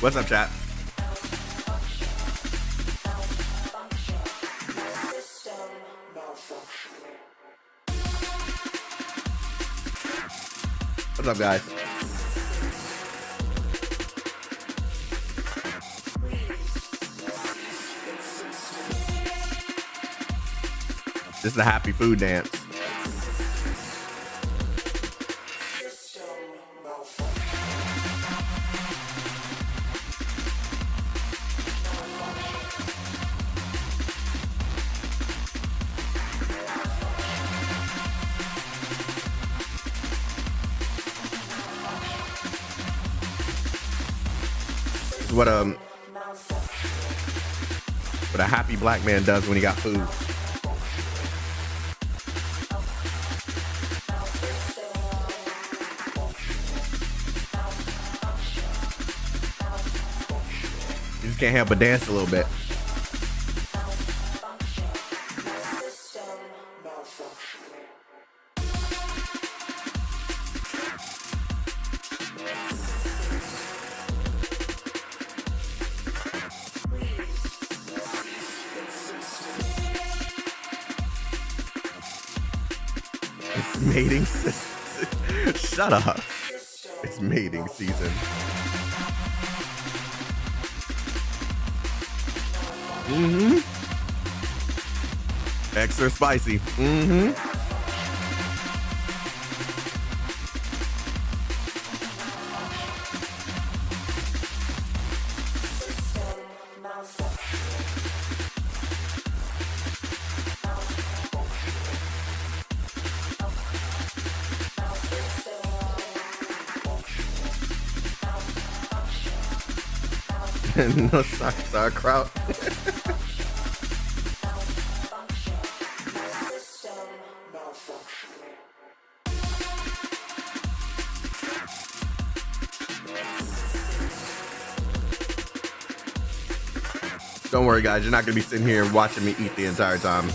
What's up, chat? What's up, guys? This is a happy food dance. What a happy black man does when he got food. You just can't help but dance a little bit. Mating season. Shut up. It's mating season. Extra spicy. No sauerkraut. Don't worry, guys. You're not going to be sitting here watching me eat the entire time.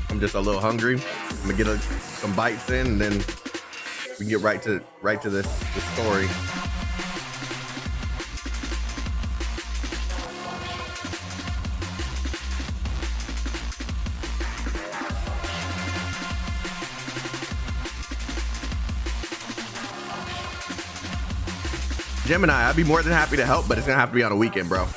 I'm just a little hungry. I'm going to get some bites in, and then we can get right to this story. Gemini, I'd be more than happy to help, but it's gonna have to be on a weekend, bro.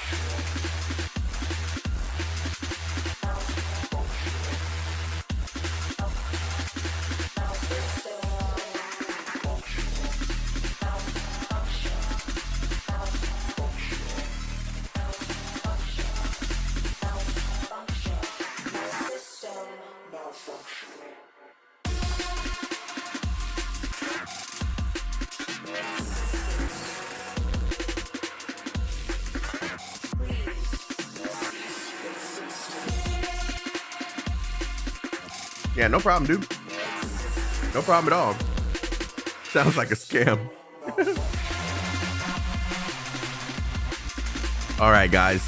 Yeah, no problem, dude. No problem at all. Sounds like a scam. All right, guys.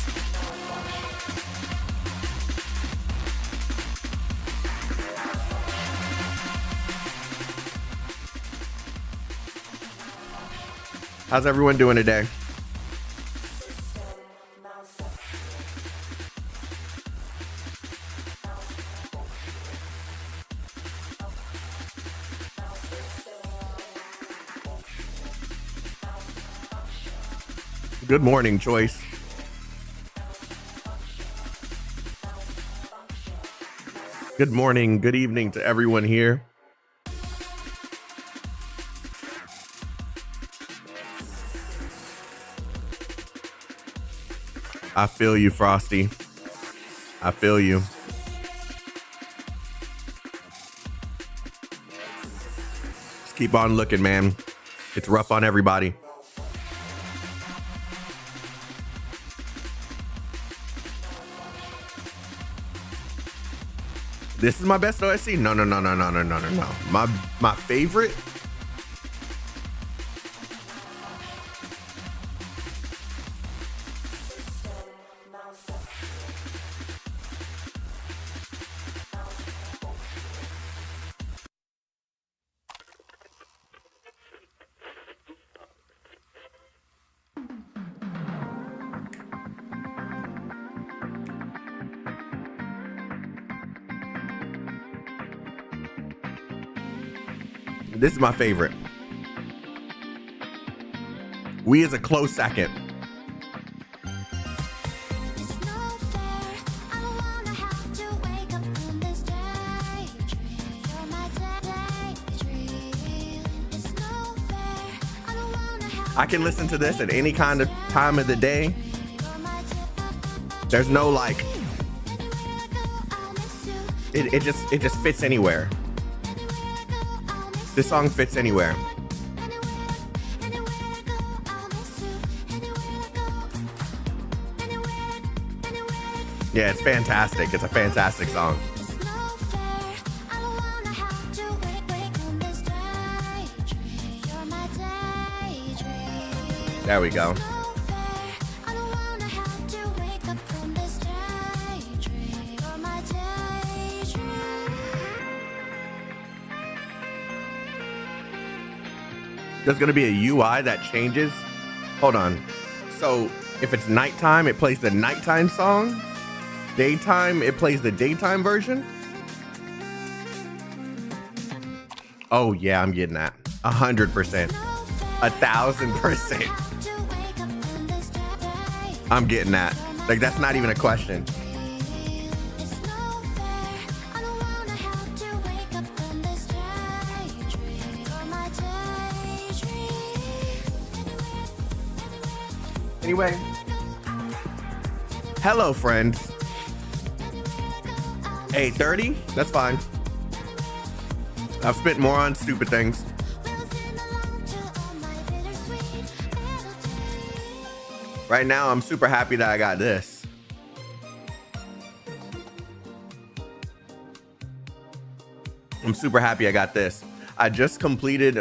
How's everyone doing today? Good morning, Choice. Good morning, good evening to everyone here. I feel you, Frosty. I feel you. Just keep on looking, man. It's rough on everybody. This is my best OSC? No. My favorite. This is my favorite. We is a close second. I can listen to this at any kind of time of the day. There's no like, it just fits anywhere. This song fits anywhere. Yeah, it's fantastic. It's a fantastic song. There we go. There's going to be a UI that changes. Hold on. So if it's nighttime, it plays the nighttime song. Daytime, it plays the daytime version. Oh yeah, I'm getting that. 100%. 1,000%. I'm getting that. Like, that's not even a question. Anyway, hello, friends. 8:30? That's fine. I've spent more on stupid things. Right now, I'm super happy that I got this. I'm super happy I got this. I just completed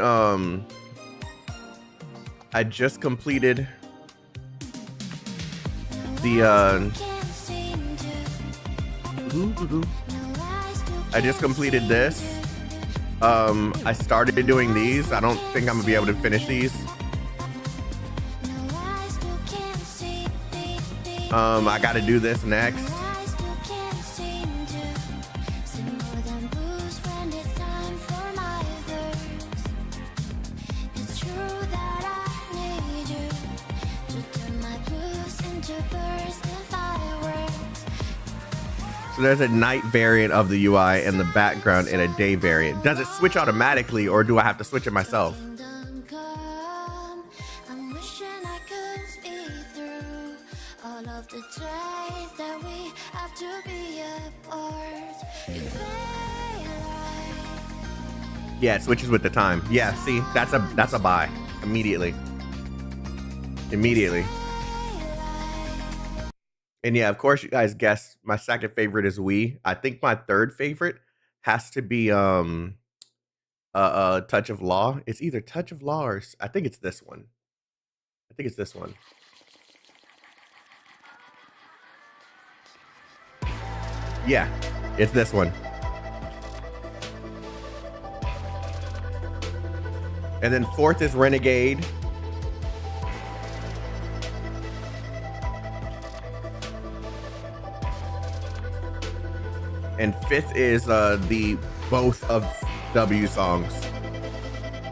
the I just completed this. I started doing these. I don't think I'm gonna be able to finish these. I gotta do this next. So there's a night variant of the UI in the background and a day variant. Does it switch automatically or do I have to switch it myself? Yeah, it switches with the time. Yeah, see, that's a buy immediately. And yeah, of course, you guys guessed my second favorite is Wii. I think my third favorite has to be Touch of Law. It's either Touch of Law or I think it's this one. Yeah, it's this one. And then fourth is Renegade. And fifth is the both of W songs.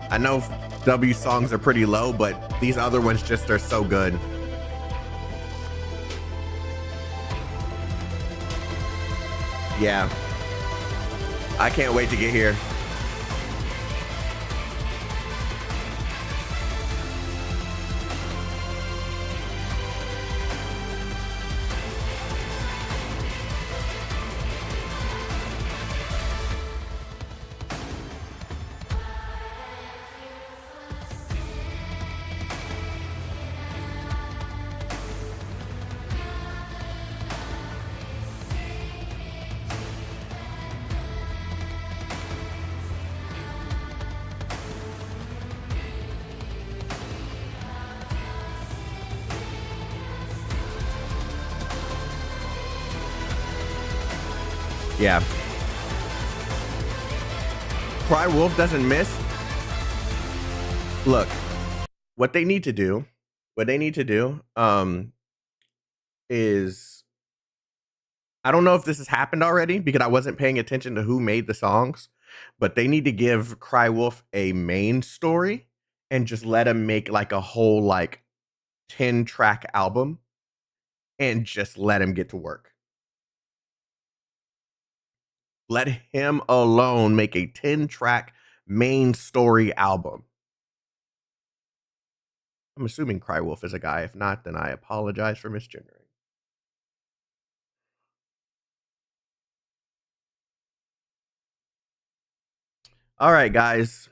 I know W songs are pretty low, but these other ones just are so good. Yeah. I can't wait to get here. Yeah. Cry Wolf doesn't miss. Look, what they need to do is, I don't know if this has happened already because I wasn't paying attention to who made the songs, but they need to give Cry Wolf a main story and just let him make like a whole like 10-track album and just let him get to work. Let him alone make a 10-track main story album. I'm assuming Cry Wolf is a guy. If not, then I apologize for misgendering. All right, guys.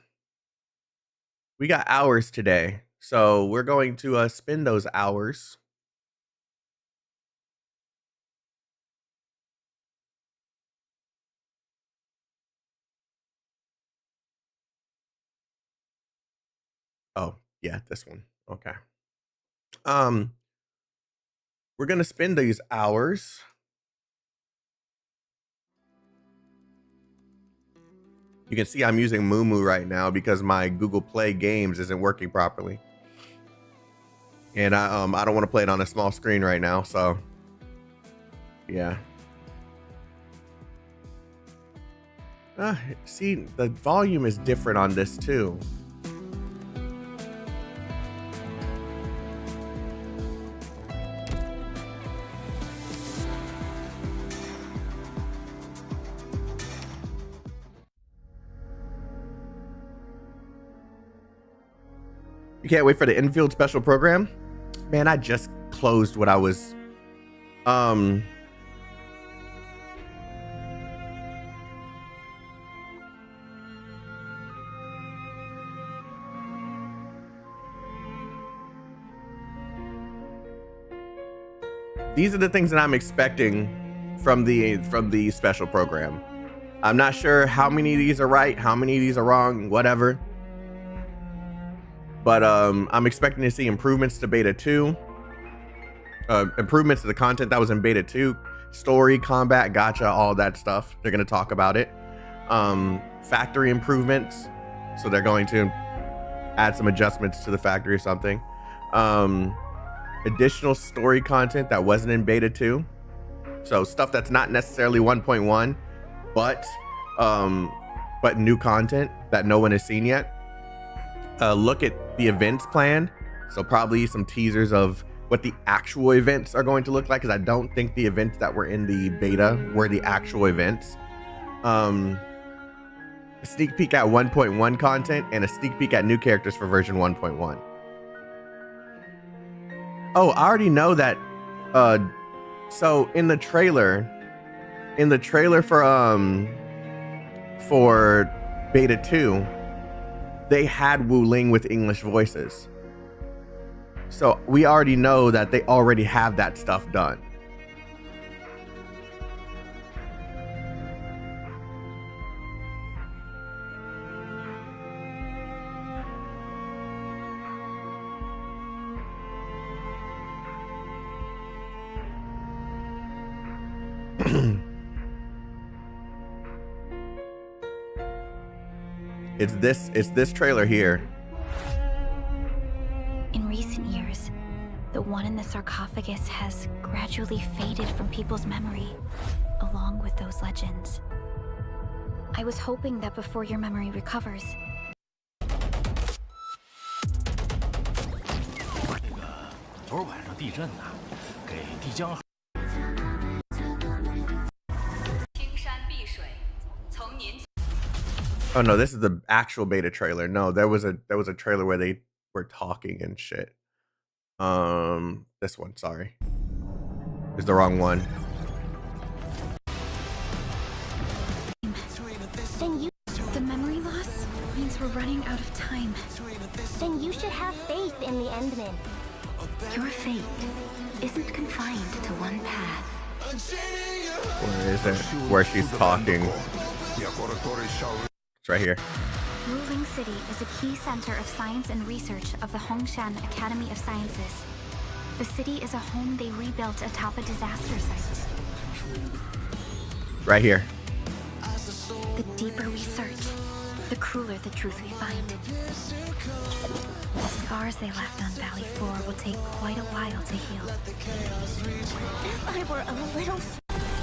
We got hours today. So we're going to spend those hours. Oh, yeah, this one. Okay. We're going to spend these hours You can see I'm using Mumu right now because my Google Play Games isn't working properly. And I don't want to play it on a small screen right now, so yeah. See, the volume is different on this too. You can't wait for the infield special program? Man, I just closed what I was these are the things that I'm expecting from the special program. I'm not sure how many of these are right, how many of these are wrong, whatever. But I'm expecting to see improvements to beta 2. improvements to the content that was in beta 2, story, combat, gacha, all that stuff. They're going to talk about it. Factory improvements, so they're going to add some adjustments to the factory or something. Additional story content that wasn't in beta 2, so stuff that's not necessarily 1.1, but new content that no one has seen yet. Look at the events planned, so probably some teasers of what the actual events are going to look like, because I don't think the events that were in the beta were the actual events. A sneak peek at 1.1 content and a sneak peek at new characters for version 1.1. Oh, I already know that. So in the trailer for beta 2, they had Wu Ling with English voices. So we already know that they already have that stuff done. It's this trailer here. In recent years, the one in the sarcophagus has gradually faded from people's memory, along with those legends. I was hoping that before your memory recovers, Oh no, this is the actual beta trailer. No, there was a trailer where they were talking and shit. This one, sorry. Is the wrong one. then the memory loss means we're running out of time. Then you should have faith in the Endmen. Your fate isn't confined to one path. Where is it? Where she's talking. It's right here. Wuling City is a key center of science and research of the Hongshan Academy of Sciences. The city is a home they rebuilt atop a disaster site. Right here. The deeper we search, the crueler the truth we find. The scars they left on Valley 4 will take quite a while to heal. If I were a little...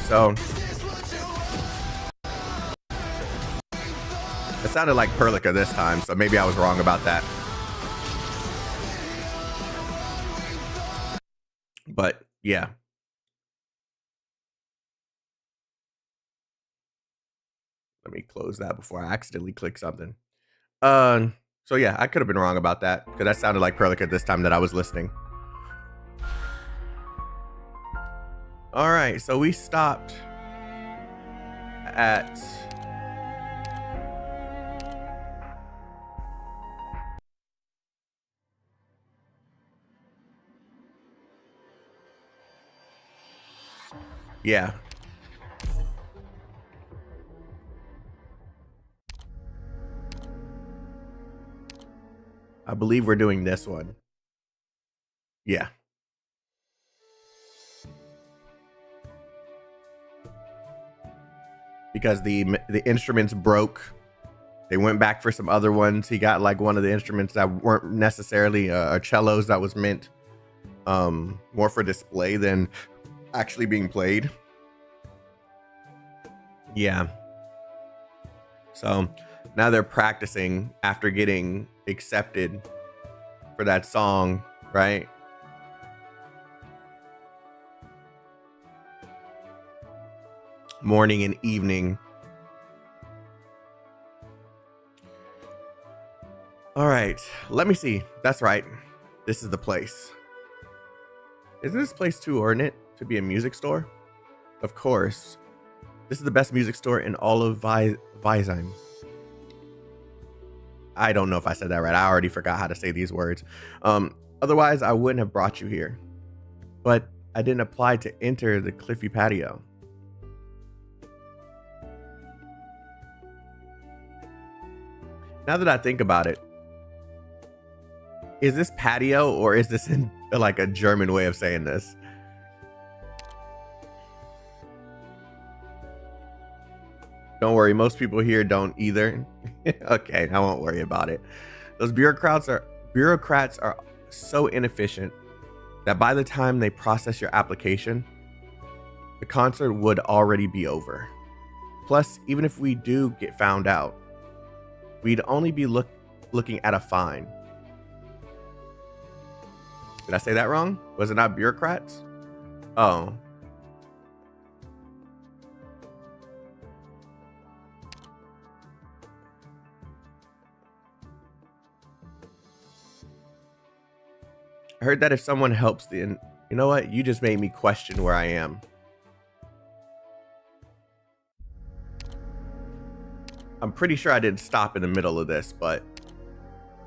So it sounded like Perlica this time, so maybe I was wrong about that. But yeah. Let me close that before I accidentally click something. So yeah, I could have been wrong about that, because that sounded like Perlica this time that I was listening. All right, so we stopped at yeah. I believe we're doing this one. Yeah. Because the instruments broke. They went back for some other ones. He got like one of the instruments that weren't necessarily cellos that was meant more for display than actually being played. Yeah. So now they're practicing after getting accepted for that song, right? Morning and evening. All right, let me see. That's right. This is the place. Isn't this place too ornate to be a music store? Of course. This is the best music store in all of Weisheim. I don't know if I said that right. I already forgot how to say these words. Otherwise, I wouldn't have brought you here. But I didn't apply to enter the cliffy patio. Now that I think about it, is this patio or is this in like a German way of saying this? Don't worry, most people here don't either. Okay, I won't worry about it. Those bureaucrats are so inefficient that by the time they process your application, the concert would already be over. Plus, even if we do get found out, we'd only be looking at a fine. Did I say that wrong? Was it not bureaucrats? Oh. I heard that if someone helps you know what? You just made me question where I am. I'm pretty sure I didn't stop in the middle of this, but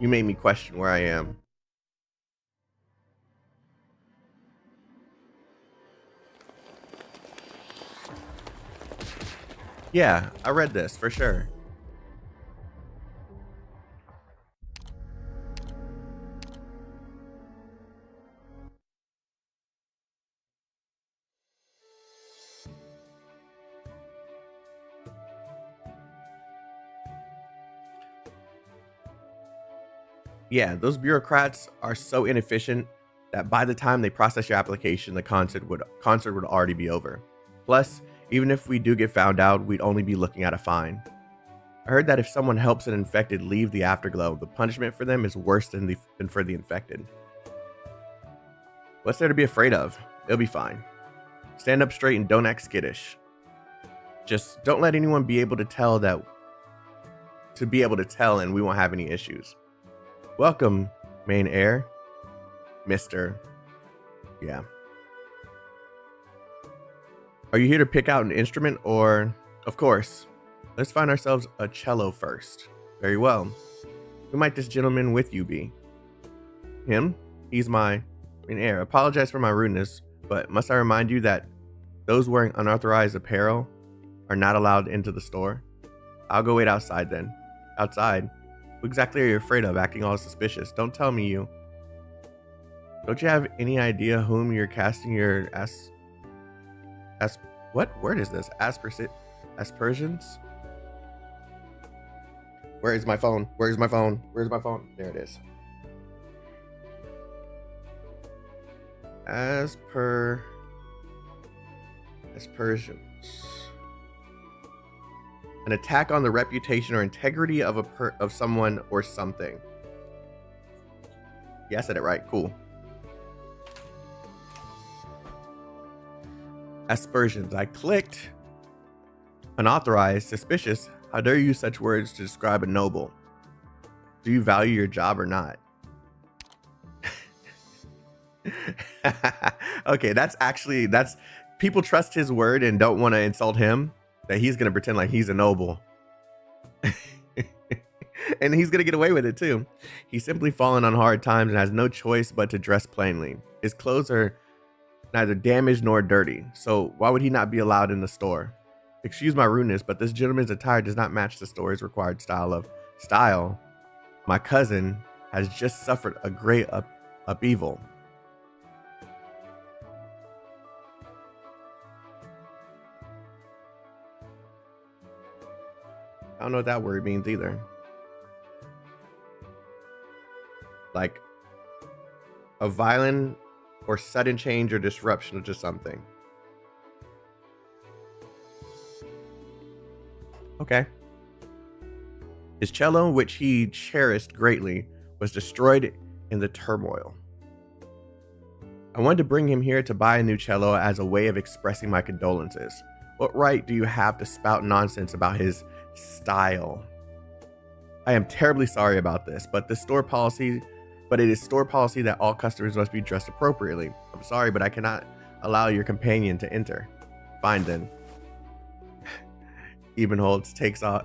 you made me question where I am. Yeah, I read this for sure. Yeah, those bureaucrats are so inefficient that by the time they process your application, the concert would already be over. Plus, even if we do get found out, we'd only be looking at a fine. I heard that if someone helps an infected leave the afterglow, the punishment for them is worse than for the infected. What's there to be afraid of? It'll be fine. Stand up straight and don't act skittish. Just don't let anyone be able to tell and we won't have any issues. Welcome, main heir. Mr. Yeah. Are you here to pick out an instrument or... Of course. Let's find ourselves a cello first. Very well. Who might this gentleman with you be? Him? He's my main heir. Apologize for my rudeness, but must I remind you that those wearing unauthorized apparel are not allowed into the store? I'll go wait outside then. Outside? What exactly are you afraid of, acting all suspicious? Don't tell me you... Don't you have any idea whom you're casting your what word is this? Aspersions? Where is my phone? Where's my phone? Where's my phone? There it is. Aspersions. An attack on the reputation or integrity of someone or something. Yeah, I said it right. Cool. Aspersions. I clicked. Unauthorized, suspicious. How dare you use such words to describe a noble? Do you value your job or not? Okay, that's people trust his word and don't want to insult him, that he's going to pretend like he's a noble. And he's going to get away with it too. He's simply fallen on hard times and has no choice but to dress plainly. His clothes are neither damaged nor dirty, so why would he not be allowed in the store? Excuse my rudeness, but this gentleman's attire does not match the store's required style. My cousin has just suffered a great upheaval. I don't know what that word means either. Like a violent or sudden change or disruption to something. Okay. His cello, which he cherished greatly, was destroyed in the turmoil. I wanted to bring him here to buy a new cello as a way of expressing my condolences. What right do you have to spout nonsense about his style? I am terribly sorry about this, but it is store policy that all customers must be dressed appropriately. I'm sorry, but I cannot allow your companion to enter. Fine then. Ebenholz takes off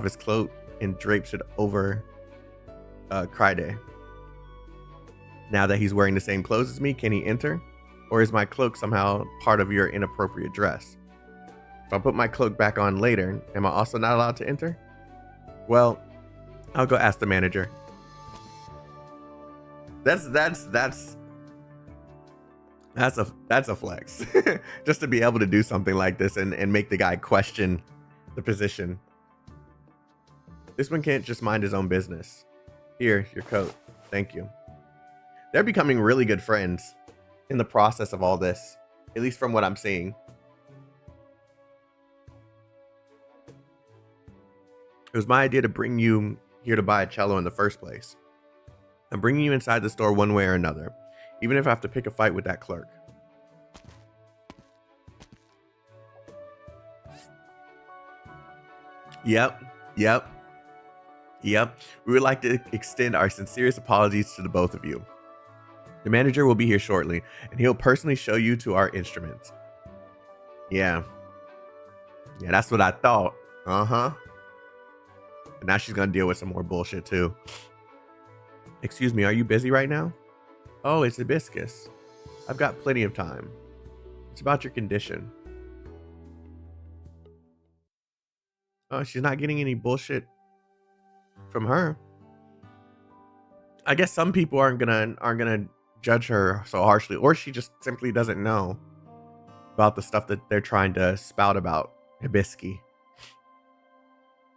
his cloak and drapes it over Kryde. Now that he's wearing the same clothes as me, can he enter? Or is my cloak somehow part of your inappropriate dress? If I put my cloak back on later, am I also not allowed to enter? Well, I'll go ask the manager. That's a flex. Just to be able to do something like this and make the guy question the position. This one can't just mind his own business. Here, your coat. Thank you. They're becoming really good friends in the process of all this, at least from what I'm seeing. It was my idea to bring you here to buy a cello in the first place. I'm bringing you inside the store one way or another, even if I have to pick a fight with that clerk. Yep. We would like to extend our sincerest apologies to the both of you. The manager will be here shortly, and he'll personally show you to our instruments. Yeah, that's what I thought. And now she's gonna deal with some more bullshit too. Excuse me, are you busy right now? Oh, it's hibiscus. I've got plenty of time. It's about your condition. Oh, she's not getting any bullshit from her. I guess some people aren't gonna judge her so harshly, or she just simply doesn't know about the stuff that they're trying to spout about hibiscus.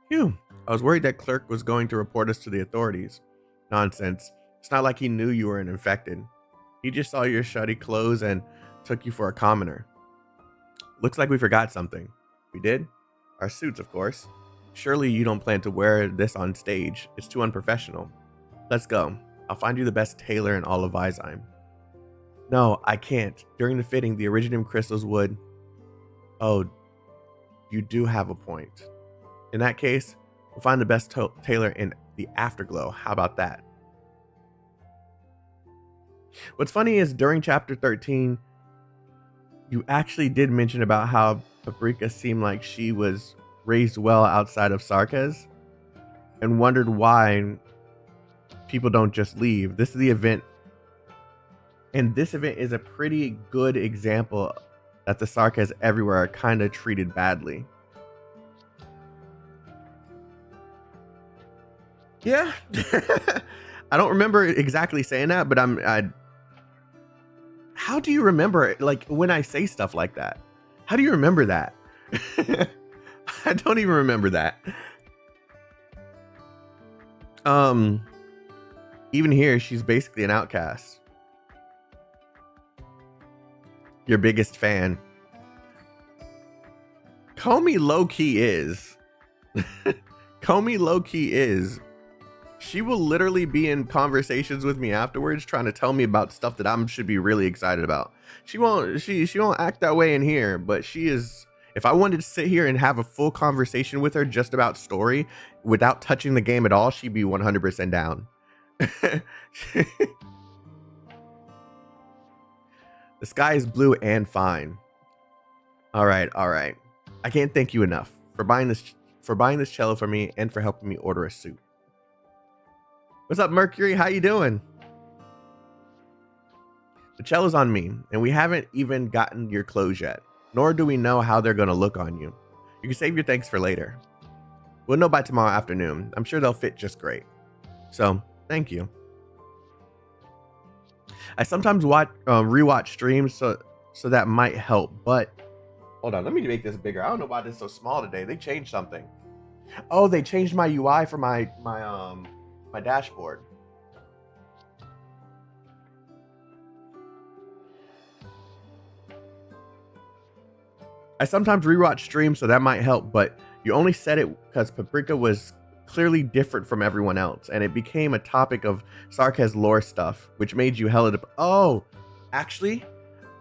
Phew. I was worried that clerk was going to report us to the authorities. Nonsense. It's not like he knew you were an infected. He just saw your shoddy clothes and took you for a commoner. Looks like we forgot something. We did? Our suits, of course. Surely you don't plan to wear this on stage. It's too unprofessional. Let's go. I'll find you the best tailor in all of Visheim. No, I can't. During the fitting, the iridium crystals would... Oh, you do have a point. In that case, we'll find the best tailor in the Afterglow. How about that? What's funny is during chapter 13, you actually did mention about how Paprika seemed like she was raised well outside of Sarkaz and wondered why people don't just leave. This is the event, and this event is a pretty good example that the Sarkaz everywhere are kind of treated badly. Yeah. I don't remember exactly saying that, but how do you remember it? Like when I say stuff like that? How do you remember that? I don't even remember that. Even here, she's basically an outcast. Your biggest fan. Comey low-key is. Comey low-key is. She will literally be in conversations with me afterwards trying to tell me about stuff that I should be really excited about. She won't act that way in here, but she is. If I wanted to sit here and have a full conversation with her just about story without touching the game at all, she'd be 100% down. The sky is blue and fine. All right. I can't thank you enough for buying this cello for me and for helping me order a suit. What's up, Mercury? How you doing? The cello's on me, and we haven't even gotten your clothes yet, nor do we know how they're going to look on you. You can save your thanks for later. We'll know by tomorrow afternoon. I'm sure they'll fit just great. So, thank you. I sometimes rewatch streams, so that might help, but hold on, let me make this bigger. I don't know why this is so small today. They changed something. Oh, they changed my UI for my dashboard. I sometimes rewatch streams, so that might help, but you only said it because Paprika was clearly different from everyone else, and it became a topic of Sarkaz lore stuff, which made you hella oh, actually,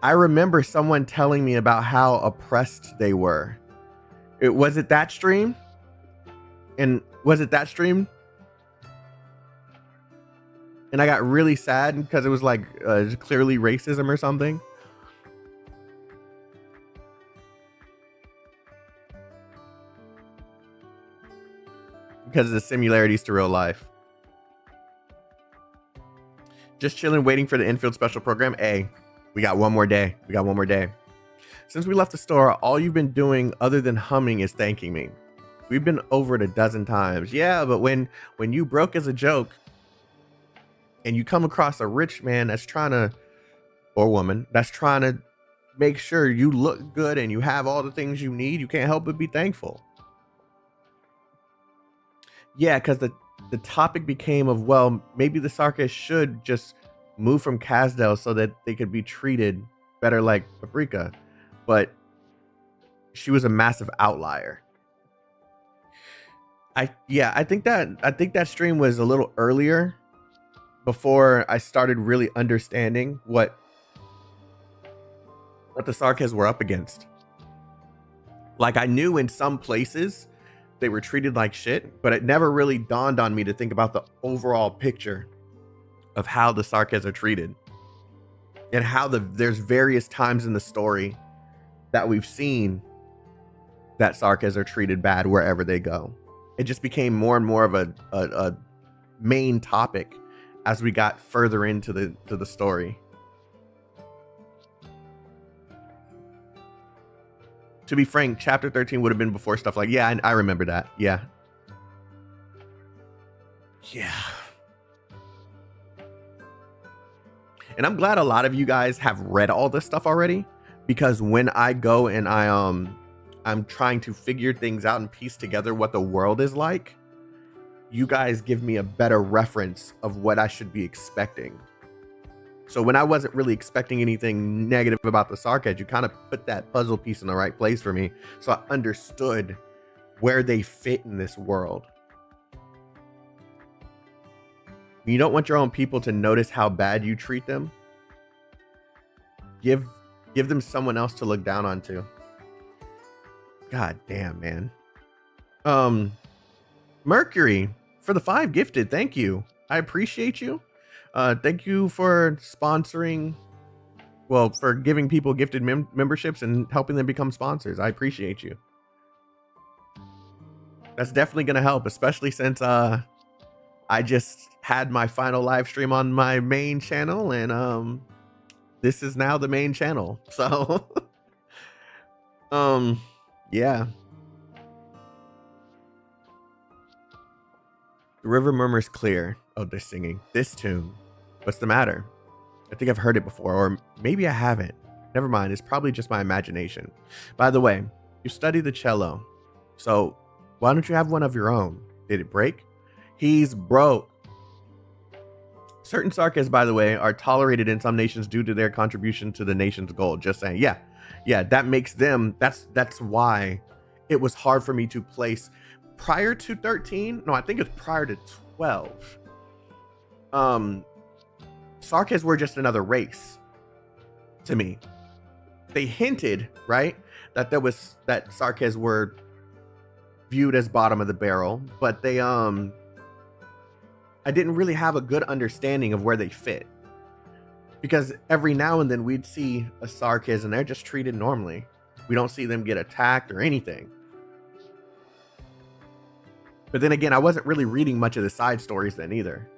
I remember someone telling me about how oppressed they were. Was it that stream? And I got really sad because it was like clearly racism or something. Because of the similarities to real life. Just chilling, waiting for the infield special program. Hey, we got one more day. Since we left the store, all you've been doing other than humming is thanking me. We've been over it a dozen times. Yeah, but when you broke as a joke and you come across a rich man that's trying to, or woman, that's trying to make sure you look good and you have all the things you need, you can't help but be thankful. Yeah, because the topic became of, well, maybe the Sarkis should just move from Kazdel so that they could be treated better like Paprika, but she was a massive outlier. I think that stream was a little earlier before I started really understanding what the Sarkis were up against. Like, I knew in some places they were treated like shit, but it never really dawned on me to think about the overall picture of how the Sarkis are treated and how there's various times in the story that we've seen that Sarkis are treated bad wherever they go. It just became more and more of a main topic as we got further into the story. To be frank, chapter 13 would have been before stuff like, yeah, I remember that. Yeah. And I'm glad a lot of you guys have read all this stuff already, because when I go and I'm trying to figure things out and piece together what the world is like, you guys give me a better reference of what I should be expecting. So when I wasn't really expecting anything negative about the Sarkis, you kind of put that puzzle piece in the right place for me, so I understood where they fit in this world. You don't want your own people to notice how bad you treat them. Give them someone else to look down onto. God damn, man. Mercury for the 5 gifted. Thank you. I appreciate you. Thank you for sponsoring, well, for giving people gifted memberships and helping them become sponsors. I appreciate you. That's definitely going to help, especially since I just had my final live stream on my main channel, and this is now the main channel. So yeah. The river murmurs clear. Oh, they're singing this tune. What's the matter? I think I've heard it before, or maybe I haven't. Never mind, it's probably just my imagination. By the way, you study the cello, so why don't you have one of your own? Did it break? He's broke. Certain Sarkis, by the way, are tolerated in some nations due to their contribution to the nation's goal. Just saying. Yeah, that makes them, that's why it was hard for me to place prior to 13. No, I think it's prior to 12. Sarkis were just another race to me. They hinted, right, that Sarkis were viewed as bottom of the barrel, but they I didn't really have a good understanding of where they fit, because every now and then we'd see a Sarkis and they're just treated normally. We don't see them get attacked or anything. But then again, I wasn't really reading much of the side stories then either.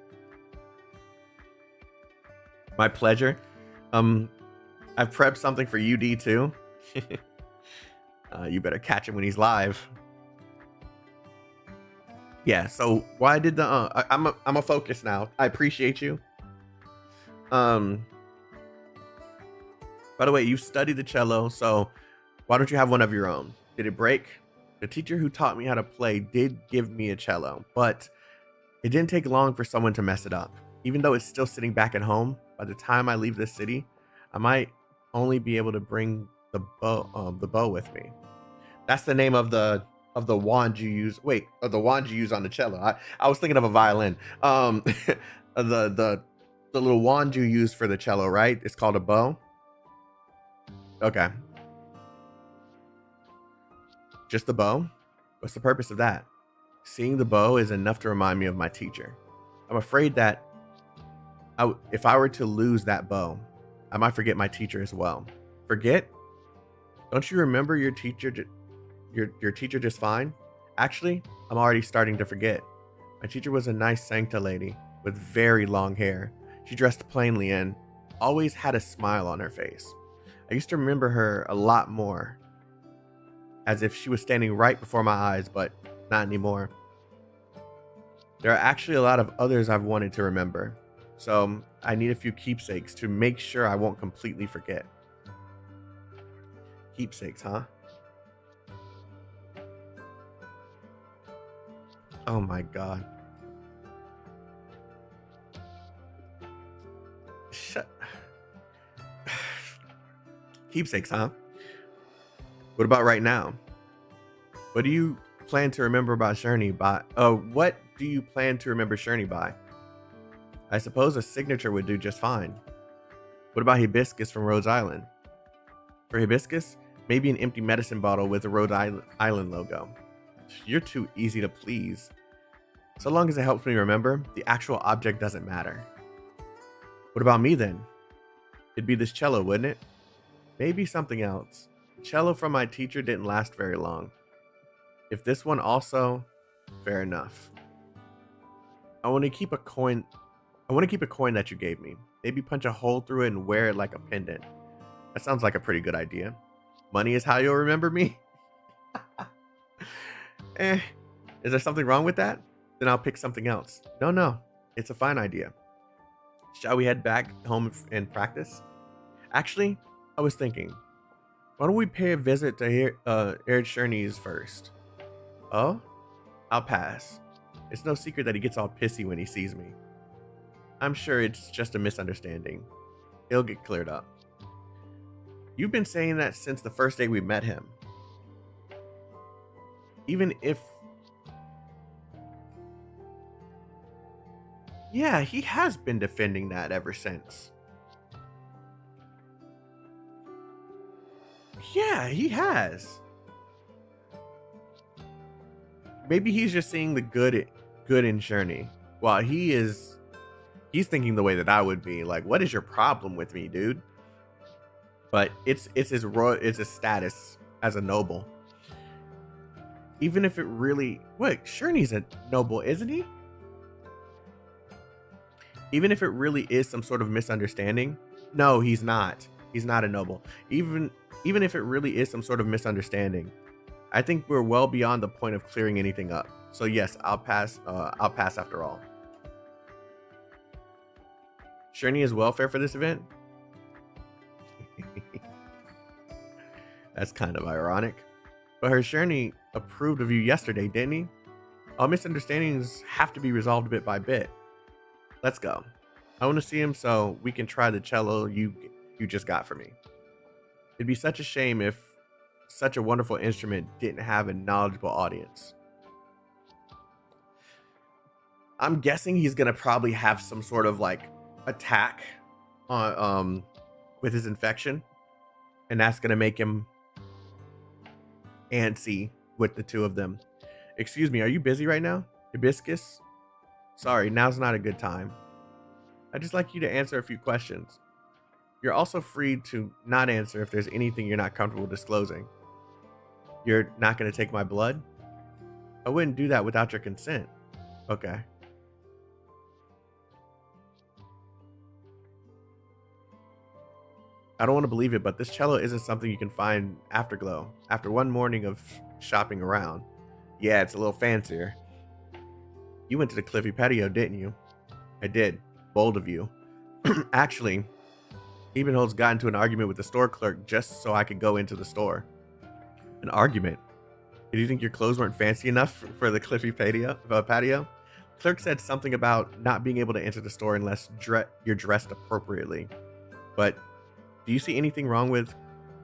My pleasure. I've prepped something for UD too. You better catch him when he's live. Yeah, so why did the I'm a focus now. I appreciate you. By the way, you studied the cello, so why don't you have one of your own? Did it break? The teacher who taught me how to play did give me a cello, but it didn't take long for someone to mess it up. Even though it's still sitting back at home, by the time I leave this city, I might only be able to bring the bow with me. That's the name of the wand you use. Wait, the wand you use on the cello. I was thinking of a violin. The little wand you use for the cello, right? It's called a bow. Okay. Just the bow? What's the purpose of that? Seeing the bow is enough to remind me of my teacher. I'm afraid that if I were to lose that bow, I might forget my teacher as well. Forget? Don't you remember your teacher? Your teacher just fine? Actually, I'm already starting to forget. My teacher was a nice Sancta lady with very long hair. She dressed plainly and always had a smile on her face. I used to remember her a lot more, as if she was standing right before my eyes, but not anymore. There are actually a lot of others I've wanted to remember, so I need a few keepsakes to make sure I won't completely forget. Keepsakes, huh? Oh my god. Shut. Keepsakes, huh? What about right now? What do you plan to remember about Sherney by? What do you plan to remember Sherney by? I suppose a signature would do just fine. What about hibiscus from Rhodes Island? For hibiscus, maybe an empty medicine bottle with a Island logo. You're too easy to please. So long as it helps me remember, the actual object doesn't matter. What about me then? It'd be this cello, wouldn't it? Maybe something else. Cello from my teacher didn't last very long. If this one also, fair enough. I want to keep a coin that you gave me. Maybe punch a hole through it and wear it like a pendant. That sounds like a pretty good idea. Money is how you'll remember me? Is there something wrong with that? Then I'll pick something else. No. It's a fine idea. Shall we head back home and practice? Actually, I was thinking, why don't we pay a visit to Eric Sherney's first? Oh? I'll pass. It's no secret that he gets all pissy when he sees me. I'm sure it's just a misunderstanding. It'll get cleared up. You've been saying that since the first day we met him. Even if... Yeah, he has been defending that ever since. Yeah, he has. Maybe he's just seeing the good in Sherney, while he's thinking the way that I would be. Like, what is your problem with me, dude? But it's his status as a noble. Even if it really... Wait, Sherney's a noble, isn't he? Even if it really is some sort of misunderstanding. No, he's not. He's not a noble. Even if it really is some sort of misunderstanding, I think we're well beyond the point of clearing anything up. So yes, I'll pass after all. Sherney is welfare for this event? That's kind of ironic. But her Sherney approved of you yesterday, didn't he? All misunderstandings have to be resolved bit by bit. Let's go. I want to see him so we can try the cello you just got for me. It'd be such a shame if such a wonderful instrument didn't have a knowledgeable audience. I'm guessing he's gonna probably have some sort of like attack on with his infection, and that's gonna make him antsy with the two of them. Excuse me, are you busy right now? Hibiscus? Sorry, now's not a good time. I'd just like you to answer a few questions. You're also free to not answer if there's anything you're not comfortable disclosing. You're not going to take my blood? I wouldn't do that without your consent. Okay. I don't want to believe it, but this cello isn't something you can find afterglow. After one morning of shopping around. Yeah, it's a little fancier. You went to the Cliffy patio, didn't you? I did. Bold of you. Actually, Ebenholz got into an argument with the store clerk just so I could go into the store. An argument? Did you think your clothes weren't fancy enough for the Cliffy patio? Clerk said something about not being able to enter the store unless you're dressed appropriately. But do you see anything wrong with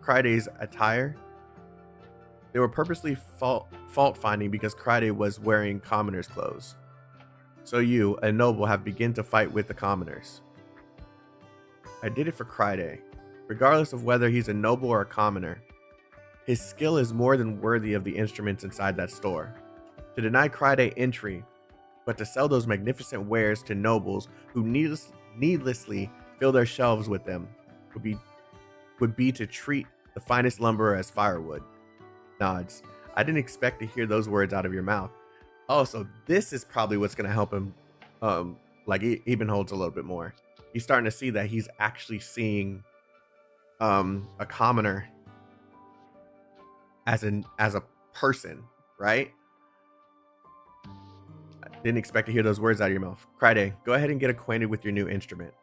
Criday's attire? They were purposely fault finding because Criday was wearing commoner's clothes. So you, a noble, have begun to fight with the commoners. I did it for Criday. Regardless of whether he's a noble or a commoner, his skill is more than worthy of the instruments inside that store. To deny Criday entry, but to sell those magnificent wares to nobles who needlessly fill their shelves with them would be to treat the finest lumber as firewood. Nods. I didn't expect to hear those words out of your mouth. Oh, so this is probably what's going to help him, Ebenholz a little bit more. He's starting to see that he's actually seeing a commoner as a person, right? I didn't expect to hear those words out of your mouth. Criday, go ahead and get acquainted with your new instrument.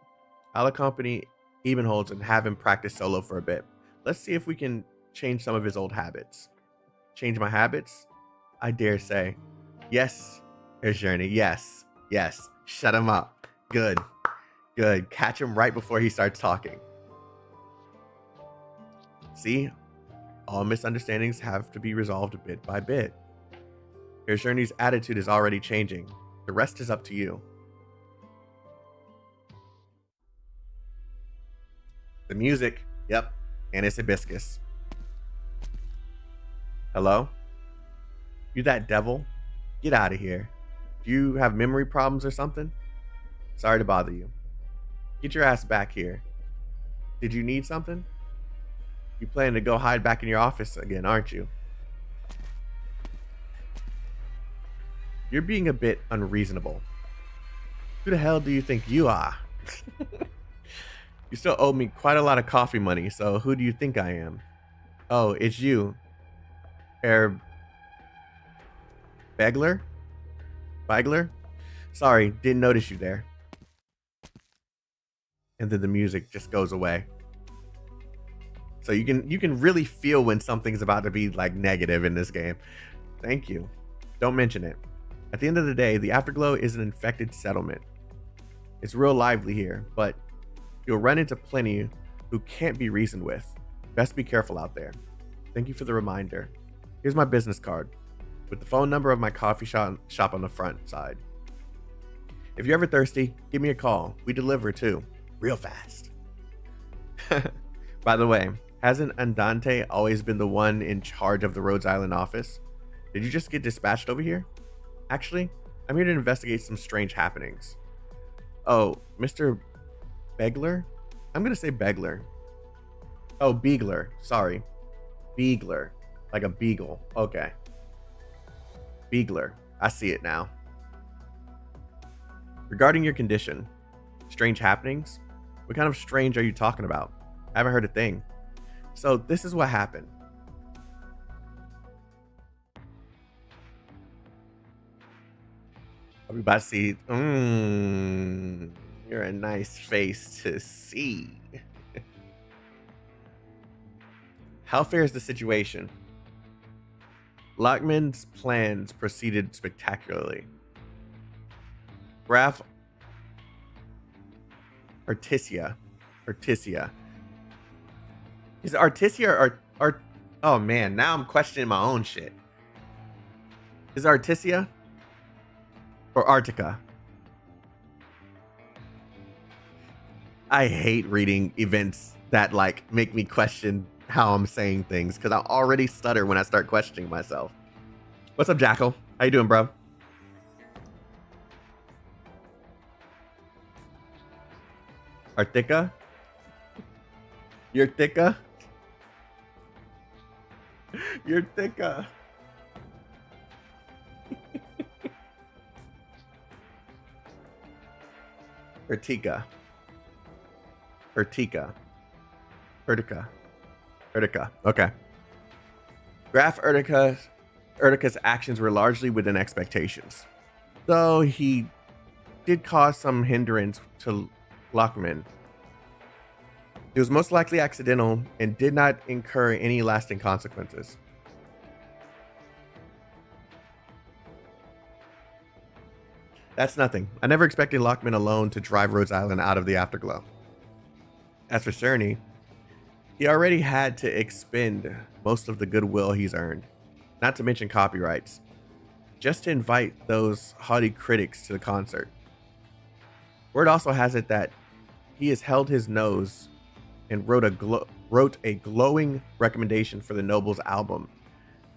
I'll accompany Ebenholz and have him practice solo for a bit. Let's see if we can change some of his old habits. Change my habits? I dare say. Yes, Here's Journey. Yes. Yes. Shut him up. Good. Good. Catch him right before he starts talking. See? All misunderstandings have to be resolved bit by bit. Here's Journey's attitude is already changing. The rest is up to you. The music. Yep. And it's hibiscus. Hello? You that devil? Get out of here. Do you have memory problems or something? Sorry to bother you. Get your ass back here. Did you need something? You plan to go hide back in your office again, aren't you? You're being a bit unreasonable. Who the hell do you think you are? You still owe me quite a lot of coffee money, so who do you think I am? Oh, it's you. Begler? Begler? Sorry, didn't notice you there. And then the music just goes away. So you can really feel when something's about to be like negative in this game. Thank you. Don't mention it. At the end of the day, the Afterglow is an infected settlement. It's real lively here, but you'll run into plenty who can't be reasoned with. Best be careful out there. Thank you for the reminder. Here's my business card with the phone number of my coffee shop on the front side. If you're ever thirsty, give me a call. We deliver too. Real fast. By the way, hasn't Andante always been the one in charge of the Rhodes Island office? Did you just get dispatched over here? Actually, I'm here to investigate some strange happenings. Oh, Mr. Begler? I'm gonna say Begler. Oh, Beagler. Sorry. Beagler. Like a beagle. Okay. Beagler. I see it now. Regarding your condition, strange happenings? What kind of strange are you talking about? I haven't heard a thing. So this is what happened. Are we about to see? You're a nice face to see. How fair is the situation? Lockman's plans proceeded spectacularly. Graf Articia. Is it Articia or oh man, now I'm questioning my own shit. Is it Articia or Arctica? I hate reading events that like make me question how I'm saying things because I already stutter when I start questioning myself. What's up, Jackal? How you doing, bro? Arctica? You're thicka? You're thicka. Urtica. Okay. Graf Urtica's actions were largely within expectations, though he did cause some hindrance to Lockman. It was most likely accidental and did not incur any lasting consequences. That's nothing. I never expected Lockman alone to drive Rhodes Island out of the Afterglow. As for Cerny, he already had to expend most of the goodwill he's earned, not to mention copyrights, just to invite those haughty critics to the concert. Word also has it that he has held his nose and wrote a glowing recommendation for the Nobles album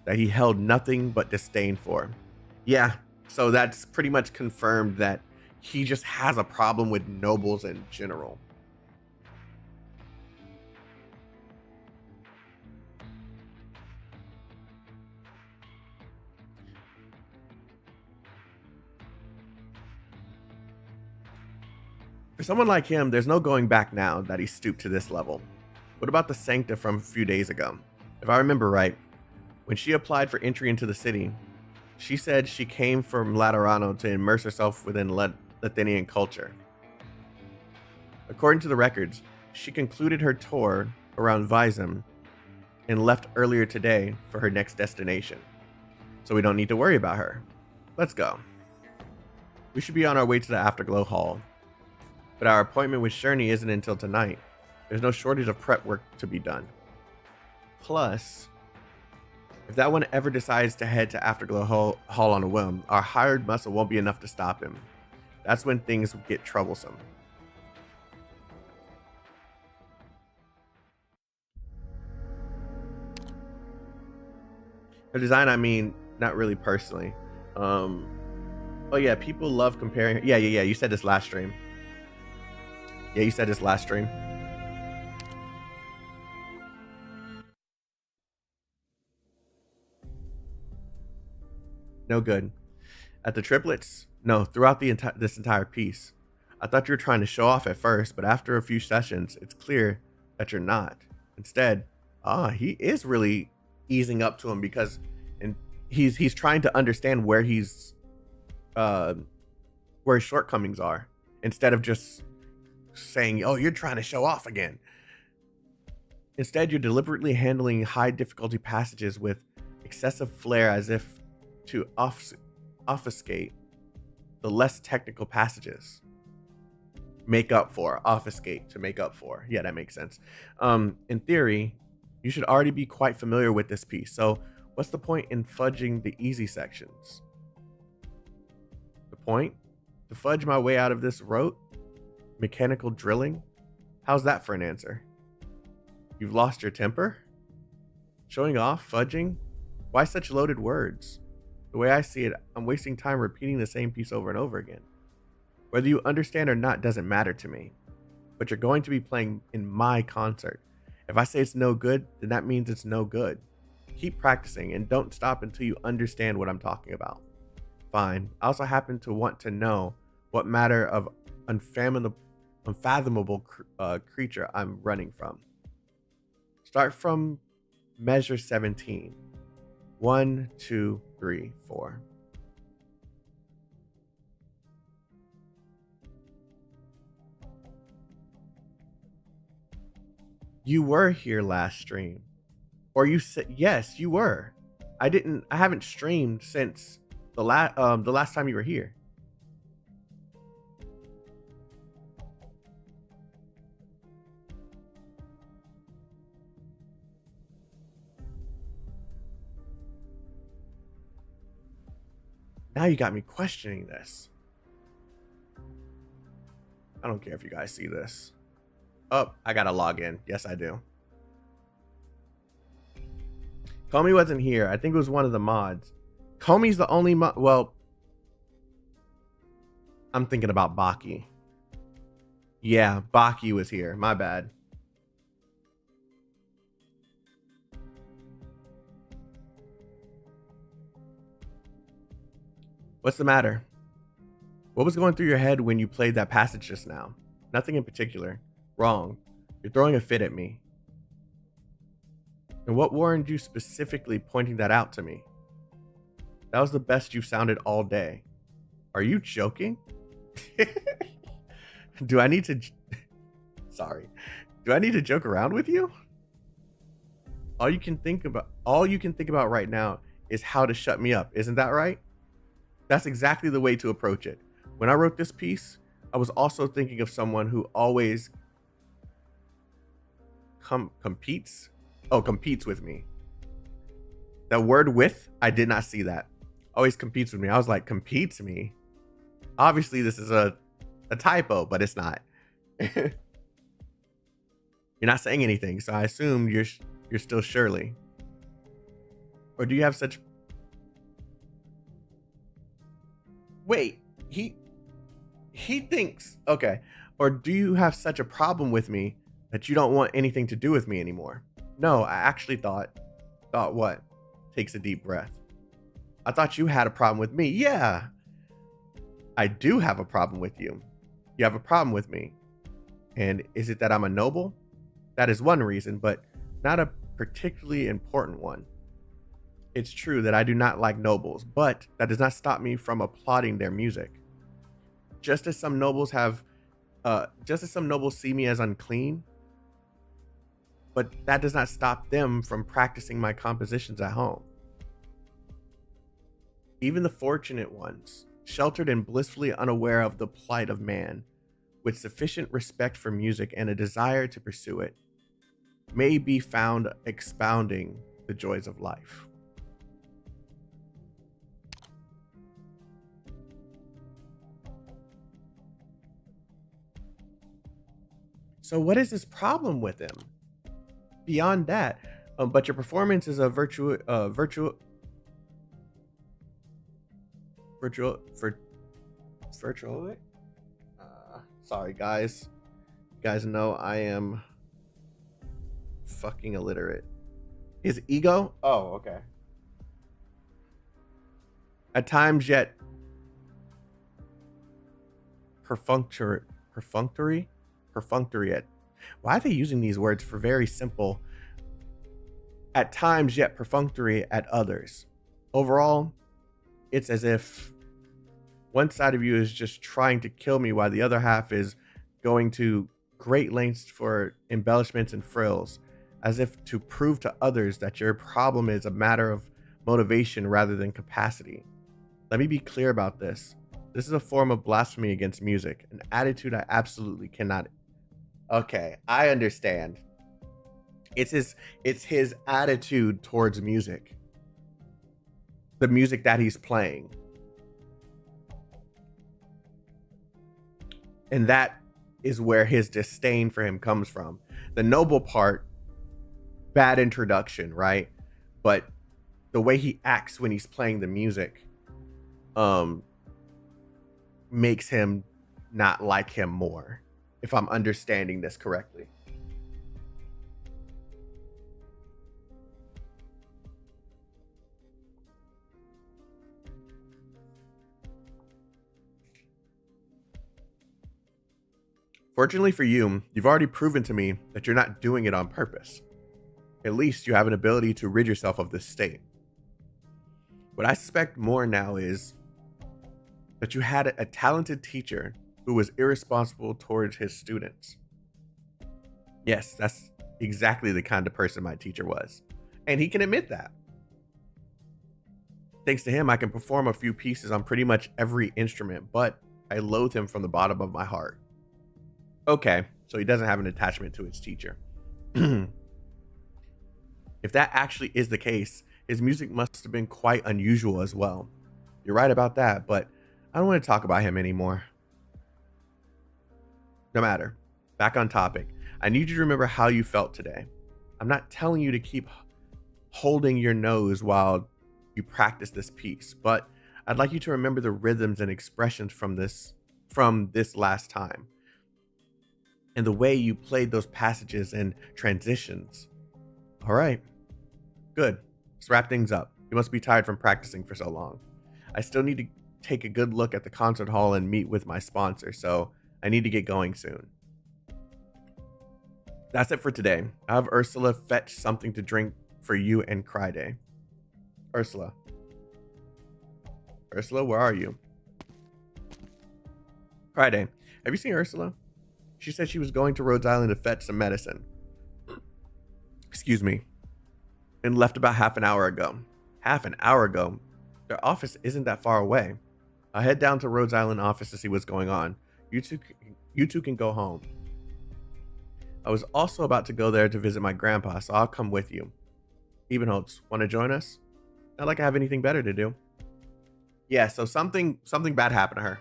that he held nothing but disdain for. Yeah, so that's pretty much confirmed that he just has a problem with Nobles in general. For someone like him, there's no going back now that he stooped to this level. What about the Sancta from a few days ago? If I remember right, when she applied for entry into the city, she said she came from Laterano to immerse herself within Lethinian culture. According to the records, she concluded her tour around Vizem and left earlier today for her next destination. So we don't need to worry about her. Let's go. We should be on our way to the Afterglow Hall. But our appointment with Sherney isn't until tonight. There's no shortage of prep work to be done. Plus, if that one ever decides to head to Afterglow Hall on a whim, our hired muscle won't be enough to stop him. That's when things get troublesome. Her design, I mean, not really personally. Oh yeah, people love comparing. Yeah. You said this last stream. Yeah, you said this last stream. No good. At the triplets? No, throughout this entire piece. I thought you were trying to show off at first, but after a few sessions, it's clear that you're not. Instead, he is really easing up to him because he's trying to understand where his shortcomings are, instead of just saying, "Oh, you're trying to show off again." Instead, you're deliberately handling high difficulty passages with excessive flair as if to obfuscate the less technical passages. Obfuscate to make up for. Yeah, that makes sense. In theory, you should already be quite familiar with this piece. So what's the point in fudging the easy sections? The point? To fudge my way out of this rote? Mechanical drilling? How's that for an answer? You've lost your temper? Showing off? Fudging? Why such loaded words? The way I see it, I'm wasting time repeating the same piece over and over again. Whether you understand or not doesn't matter to me. But you're going to be playing in my concert. If I say it's no good, then that means it's no good. Keep practicing and don't stop until you understand what I'm talking about. Fine. I also happen to want to know what matter of unfathomable creature I'm running from. Start from measure 17. 1, 2, 3, 4. You were here last stream. Or you said, yes, you were. I haven't streamed since the last time you were here. Now you got me questioning this. I don't care if you guys see this. Oh, I gotta log in. Yes, I do. Comey wasn't here. I think it was one of the mods. Comey's the only mod. Well, I'm thinking about Baki. Yeah, Baki was here. My bad. What's the matter? What was going through your head when you played that passage just now? Nothing in particular. Wrong. You're throwing a fit at me. And what warned you specifically pointing that out to me? That was the best you've sounded all day. Are you joking? Do I need to... Sorry. Do I need to joke around with you? All you can think about right now is how to shut me up. Isn't that right? That's exactly the way to approach it. When I wrote this piece, I was also thinking of someone who always competes with me. That word with, I did not see that. Always competes with me. I was like, competes me? Obviously, this is a typo, but it's not. You're not saying anything, so I assume you're still Shirley. Or do you have such... Wait, he thinks... Okay. Or do you have such a problem with me that you don't want anything to do with me anymore? No, I actually thought what? Takes a deep breath. I thought you had a problem with me. Yeah. I do have a problem with you. You have a problem with me. And is it that I'm a noble? That is one reason, but not a particularly important one. It's true that I do not like nobles, but that does not stop me from applauding their music. Just as some nobles see me as unclean, but that does not stop them from practicing my compositions at home. Even the fortunate ones sheltered and blissfully unaware of the plight of man, with sufficient respect for music and a desire to pursue it, may be found expounding the joys of life. So what is his problem with him? Beyond that, but your performance is a virtual, sorry guys. You guys know I am fucking illiterate. His ego? Oh, okay. At times yet perfunctory at. Why are they using these words for very simple? At times yet perfunctory at others. Overall, it's as if one side of you is just trying to kill me while the other half is going to great lengths for embellishments and frills, as if to prove to others that your problem is a matter of motivation rather than capacity. Let me be clear about this. This is a form of blasphemy against music, an attitude I absolutely cannot. Okay, I understand. It's his attitude towards music. The music that he's playing. And that is where his disdain for him comes from. The noble part, bad introduction, right? But the way he acts when he's playing the music makes him not like him more, if I'm understanding this correctly. Fortunately for you, you've already proven to me that you're not doing it on purpose. At least you have an ability to rid yourself of this state. What I suspect more now is that you had a talented teacher who was irresponsible towards his students. Yes, that's exactly the kind of person my teacher was. And he can admit that. Thanks to him, I can perform a few pieces on pretty much every instrument, but I loathe him from the bottom of my heart. Okay, so he doesn't have an attachment to his teacher. If that actually is the case, his music must have been quite unusual as well. You're right about that, but I don't want to talk about him anymore. No matter. Back on topic. I need you to remember how you felt today. I'm not telling you to keep holding your nose while you practice this piece, but I'd like you to remember the rhythms and expressions from this last time. And the way you played those passages and transitions. All right. Good. Let's wrap things up. You must be tired from practicing for so long. I still need to take a good look at the concert hall and meet with my sponsor, so I need to get going soon. That's it for today. I'll have Ursula fetch something to drink for you and Cryday. Ursula, where are you? Cryday, have you seen Ursula? She said she was going to Rhodes Island to fetch some medicine. Excuse me. And left about half an hour ago. Half an hour ago? Their office isn't that far away. I'll head down to Rhodes Island office to see what's going on. You two can go home. I was also about to go there to visit my grandpa, so I'll come with you. Ebenholtz, want to join us? Not like I have anything better to do. Yeah, so something bad happened to her.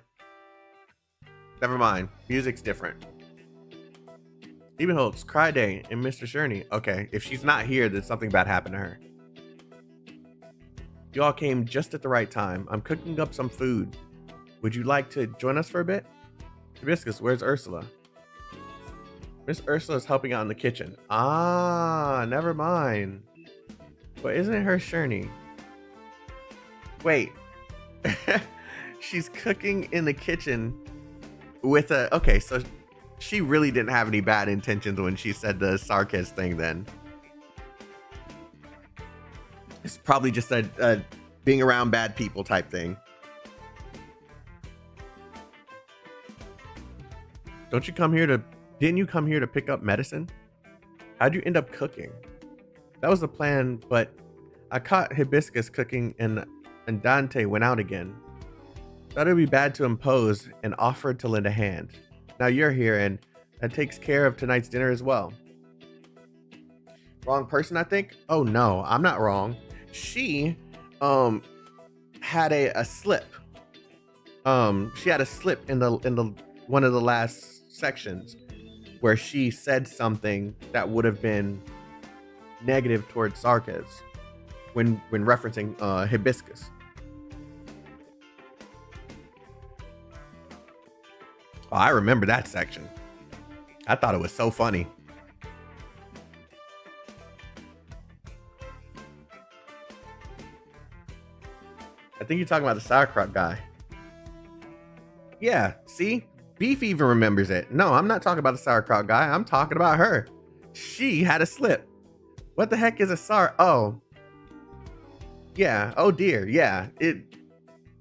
Never mind. Music's different. Ebenholtz, Cryday, and Mr. Sherney. Okay, if she's not here, then something bad happened to her. You all came just at the right time. I'm cooking up some food. Would you like to join us for a bit? Hibiscus, where's Ursula? Miss Ursula is helping out in the kitchen. Ah, never mind. But isn't it her Sherney? Wait. She's cooking in the kitchen with a... Okay, so she really didn't have any bad intentions when she said the sarcasm thing then. It's probably just a being around bad people type thing. Didn't you come here to pick up medicine? How'd you end up cooking? That was the plan, but I caught Hibiscus cooking and Dante went out again. Thought it would be bad to impose and offered to lend a hand. Now you're here and that takes care of tonight's dinner as well. Wrong person, I think? Oh no, I'm not wrong. She had a slip. She had a slip in the one of the last sections where she said something that would have been negative towards Sarkis when referencing hibiscus. Oh, I remember that section. I thought it was so funny. I think you're talking about the sauerkraut guy. Yeah, see? Beef even remembers it. No, I'm not talking about the sauerkraut guy. I'm talking about her. She had a slip. What the heck is a sour? Oh. Yeah. Oh dear. Yeah.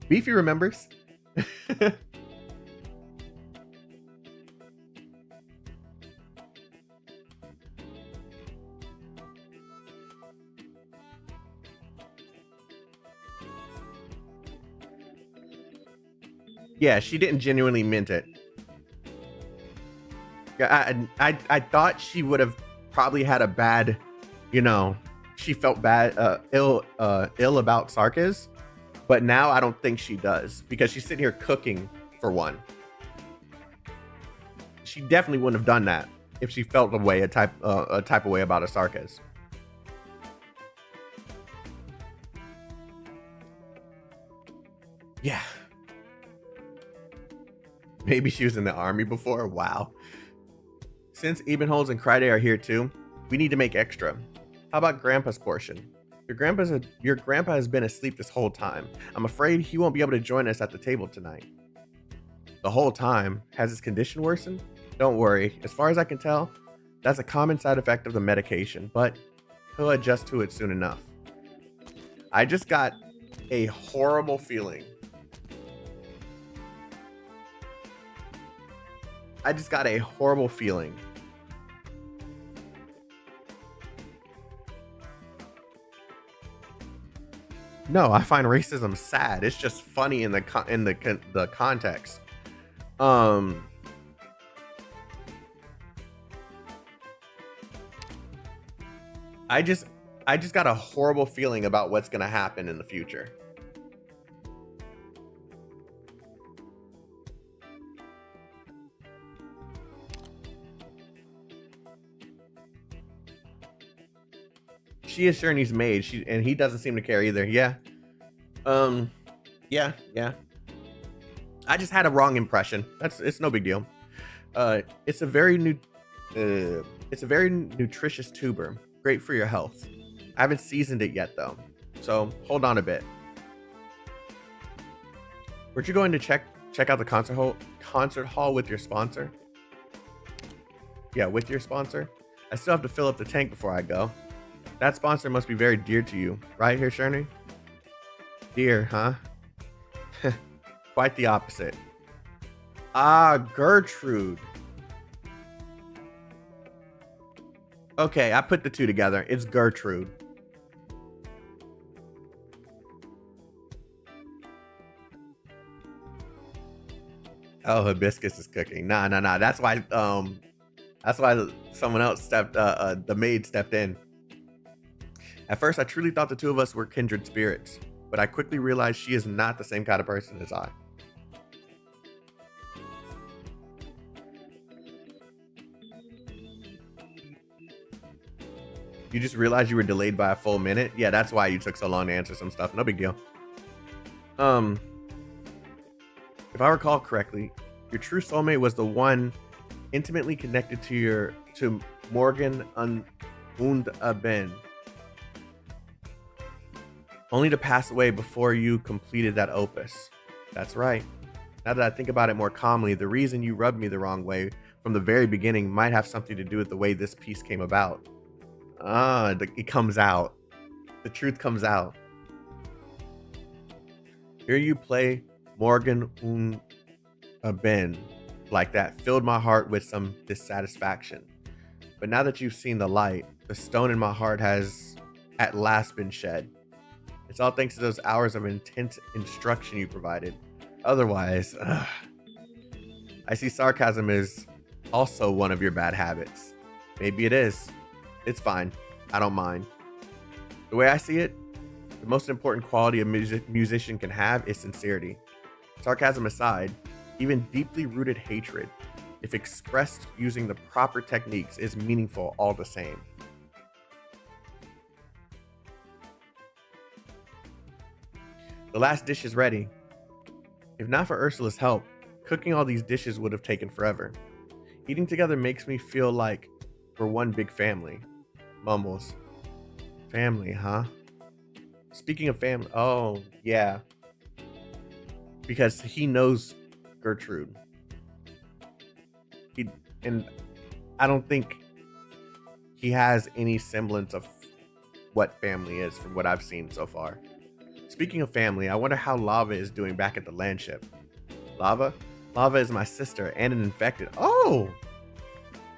Beefy remembers. Yeah, she didn't genuinely mint it. Yeah, I thought she would have probably had a bad, she felt bad, ill about Sarkis, but now I don't think she does because she's sitting here cooking for one. She definitely wouldn't have done that if she felt a type of way about a Sarkis. Yeah. Maybe she was in the army before. Wow. Since Ebenholz and Kryde are here too, we need to make extra. How about Grandpa's portion? Your grandpa has been asleep this whole time. I'm afraid he won't be able to join us at the table tonight. The whole time? Has his condition worsened? Don't worry. As far as I can tell, that's a common side effect of the medication, but he'll adjust to it soon enough. I just got a horrible feeling. No, I find racism sad. It's just funny in the context. I just got a horrible feeling about what's gonna happen in the future. She is Sherney's maid. And he doesn't seem to care either. Yeah. Yeah. I just had a wrong impression. It's no big deal. It's a very nutritious tuber. Great for your health. I haven't seasoned it yet though. So hold on a bit. Weren't you going to check out the concert hall with your sponsor? Yeah, with your sponsor. I still have to fill up the tank before I go. That sponsor must be very dear to you, right here, Sherney? Dear, huh? Quite the opposite. Ah, Gertrude. Okay, I put the two together. It's Gertrude. Oh, hibiscus is cooking. Nah. That's why someone else the maid stepped in. At first, I truly thought the two of us were kindred spirits, but I quickly realized she is not the same kind of person as I. You just realized you were delayed by a full minute? Yeah, that's why you took so long to answer some stuff. No big deal. If I recall correctly, your true soulmate was the one intimately connected to Morgan und Ben. Only to pass away before you completed that opus. That's right. Now that I think about it more calmly, the reason you rubbed me the wrong way from the very beginning might have something to do with the way this piece came about. It comes out. The truth comes out. Here you play Morgan und Ben like that filled my heart with some dissatisfaction. But now that you've seen the light, the stone in my heart has at last been shed. It's all thanks to those hours of intense instruction you provided. Otherwise, I see sarcasm is also one of your bad habits. Maybe it is. It's fine. I don't mind. The way I see it, the most important quality a musician can have is sincerity. Sarcasm aside, even deeply rooted hatred, if expressed using the proper techniques, is meaningful all the same. The last dish is ready. If not for Ursula's help, cooking all these dishes would have taken forever. Eating together makes me feel like we're one big family. Mumbles. Family, huh? Speaking of family, oh, yeah. Because he knows Gertrude. And I don't think he has any semblance of what family is from what I've seen so far. Speaking of family, I wonder how Lava is doing back at the landship. Lava? Lava is my sister and an infected. Oh!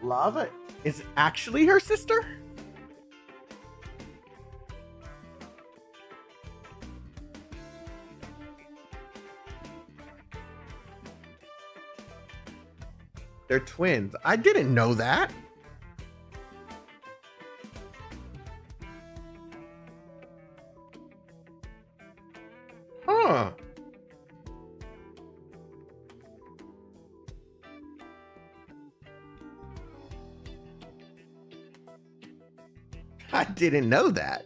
Lava is actually her sister? They're twins. I didn't know that. Huh. I didn't know that.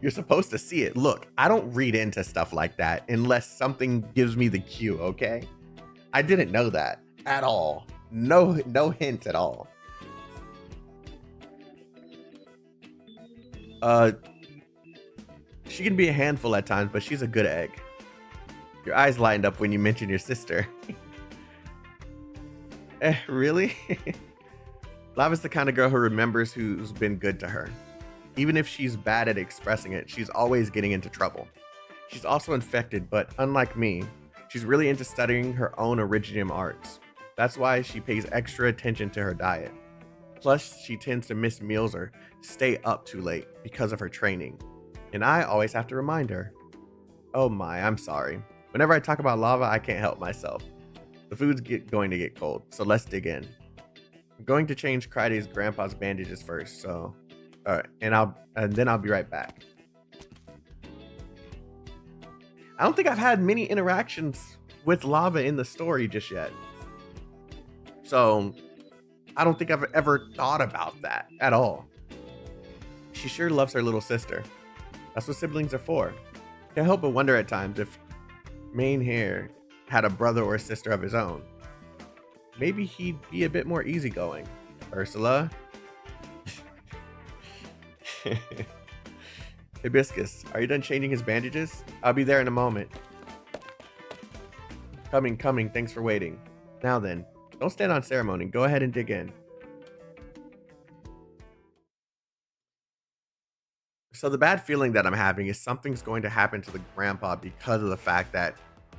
You're supposed to see it. Look, I don't read into stuff like that unless something gives me the cue, okay? I didn't know that at all. No hint at all. She can be a handful at times, but she's a good egg. Your eyes lined up when you mentioned your sister. Really? Lava's the kind of girl who remembers who's been good to her. Even if she's bad at expressing it, she's always getting into trouble. She's also infected, but unlike me, she's really into studying her own originium arts. That's why she pays extra attention to her diet. Plus, she tends to miss meals or stay up too late because of her training. And I always have to remind her. Oh my, I'm sorry. Whenever I talk about Lava, I can't help myself. The food's going to get cold, so let's dig in. I'm going to change Kriday's grandpa's bandages first, so... Alright, and then I'll be right back. I don't think I've had many interactions with Lava in the story just yet. So, I don't think I've ever thought about that at all. She sure loves her little sister. That's what siblings are for. Can't help but wonder at times if Mainhair had a brother or a sister of his own. Maybe he'd be a bit more easygoing. Ursula? Hibiscus, are you done changing his bandages? I'll be there in a moment. Coming, thanks for waiting. Now then, don't stand on ceremony, go ahead and dig in. So the bad feeling that I'm having is something's going to happen to the grandpa because of the fact that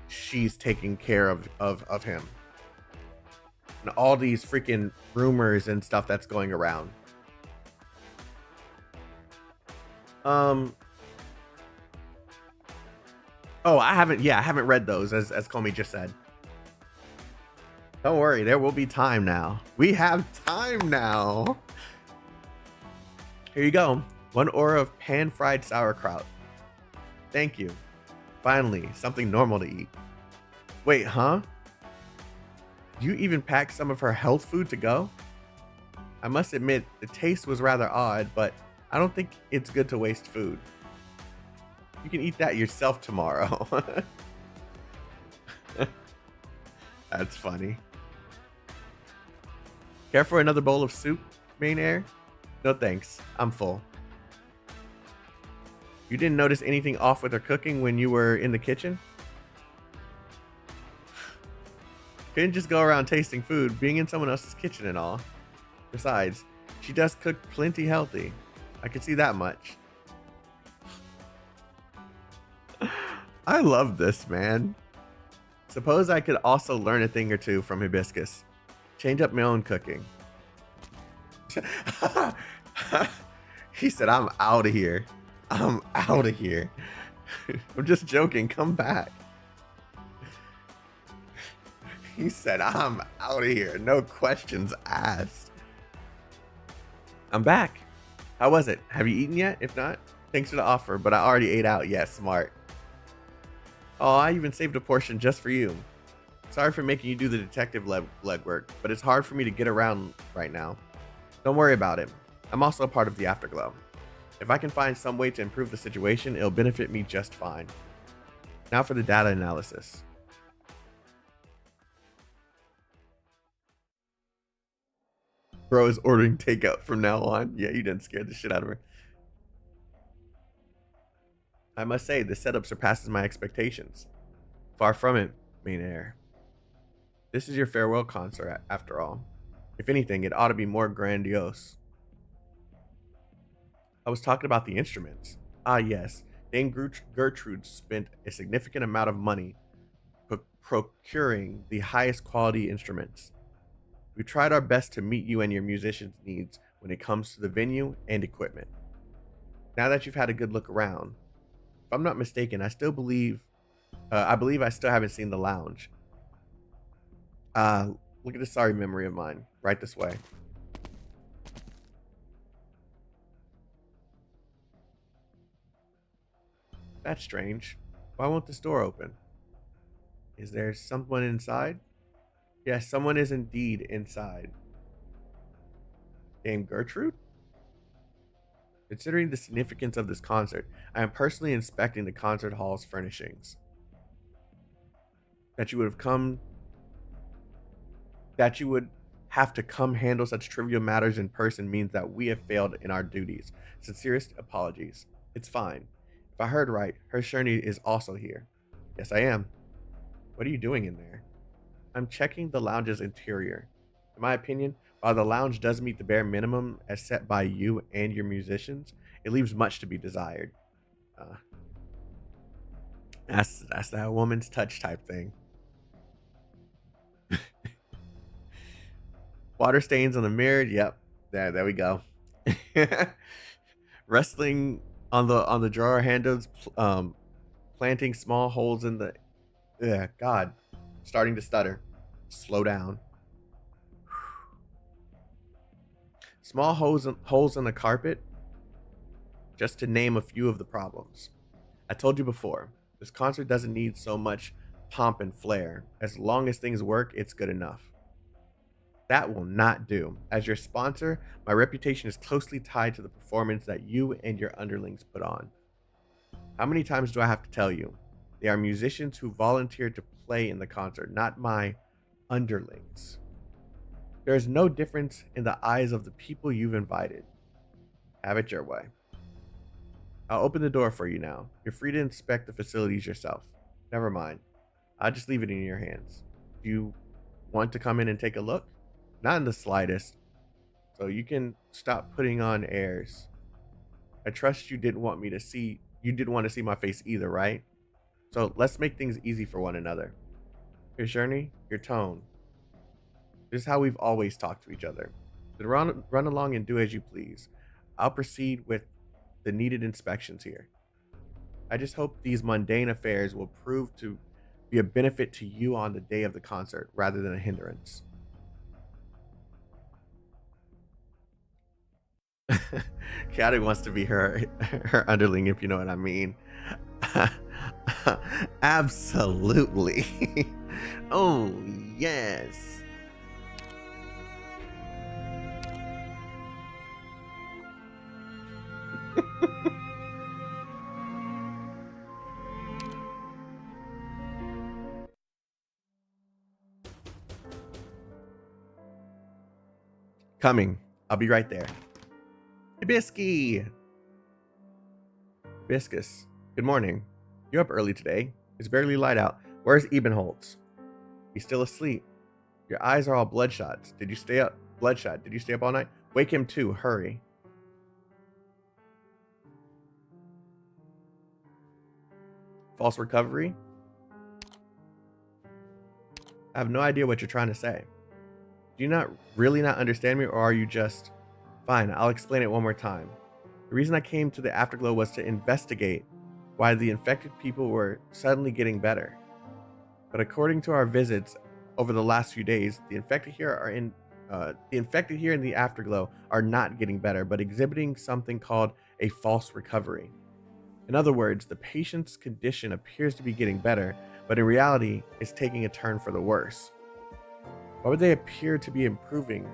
she's taking care of him. And all these freaking rumors and stuff that's going around. Oh, I haven't read those as Comey just said. Don't worry, there will be time now. We have time now. Here you go. 1 aura of pan-fried sauerkraut. Thank you. Finally, something normal to eat. Wait, huh? You even packed some of her health food to go? I must admit, the taste was rather odd, but I don't think it's good to waste food. You can eat that yourself tomorrow. That's funny. Care for another bowl of soup, Mainhair? No thanks, I'm full. You didn't notice anything off with her cooking when you were in the kitchen? Couldn't just go around tasting food, being in someone else's kitchen and all. Besides, she does cook plenty healthy. I can see that much. I love this, man. Suppose I could also learn a thing or two from Hibiscus. Change up my own cooking. He said, I'm out of here. I'm out of here. I'm just joking. Come back. He said, I'm out of here. No questions asked. I'm back. How was it? Have you eaten yet? If not, thanks for the offer, but I already ate out. Yeah, smart. Oh, I even saved a portion just for you. Sorry for making you do the detective legwork, but it's hard for me to get around right now. Don't worry about it. I'm also a part of the Afterglow. If I can find some way to improve the situation, it'll benefit me just fine. Now for the data analysis. Bro is ordering takeout from now on. Yeah, you done scared the shit out of her. I must say, this setup surpasses my expectations. Far from it, main heir. This is your farewell concert, after all. If anything, it ought to be more grandiose. I was talking about the instruments. Ah, yes. Dame Gertrude spent a significant amount of money procuring the highest quality instruments. We tried our best to meet you and your musicians' needs when it comes to the venue and equipment. Now that you've had a good look around, if I'm not mistaken, I believe I still haven't seen the lounge. Look at this sorry memory of mine. Right this way. That's strange. Why won't this door open? Is there someone inside? Yes, someone is indeed inside. Dame Gertrude? Considering the significance of this concert, I am personally inspecting the concert hall's furnishings. That you would have to come handle such trivial matters in person means that we have failed in our duties. Sincerest apologies. It's fine. If I heard right, Her Sherney is also here. Yes, I am. What are you doing in there? I'm checking the lounge's interior. In my opinion, while the lounge does meet the bare minimum as set by you and your musicians, it leaves much to be desired. That's that woman's touch type thing. Water stains on the mirror. Yep, there we go. Wrestling on the drawer handles, planting small holes in the. God, starting to stutter. Slow down. Small holes in the carpet, just to name a few of the problems. I told you before, this concert doesn't need so much pomp and flair. As long as things work, it's good enough. That will not do. As your sponsor, my reputation is closely tied to the performance that you and your underlings put on. How many times do I have to tell you? They are musicians who volunteered to play in the concert, not my underlings. There is no difference in the eyes of the people you've invited. Have it your way. I'll open the door for you now. You're free to inspect the facilities yourself. Never mind. I'll just leave it in your hands. Do you want to come in and take a look? Not in the slightest. So you can stop putting on airs. I trust you didn't want to see my face either, right? So let's make things easy for one another. Your journey, your tone. This is how we've always talked to each other. Then run along and do as you please. I'll proceed with the needed inspections here. I just hope these mundane affairs will prove to be a benefit to you on the day of the concert rather than a hindrance. Chaotik wants to be her underling, if you know what I mean. Absolutely. Oh, yes. Coming. I'll be right there. Hibisky. Hibiscus. Good morning. You're up early today. It's barely light out. Where's Ebenholtz? He's still asleep. Your eyes are all bloodshot. Did you stay up? Bloodshot. Did you stay up all night? Wake him too. Hurry. False recovery? I have no idea what you're trying to say. Do you not understand me, or are you just... Fine, I'll explain it one more time. The reason I came to the Afterglow was to investigate why the infected people were suddenly getting better. But according to our visits over the last few days, the infected here in the afterglow are not getting better, but exhibiting something called a false recovery. In other words, the patient's condition appears to be getting better, but in reality, it's taking a turn for the worse. Why would they appear to be improving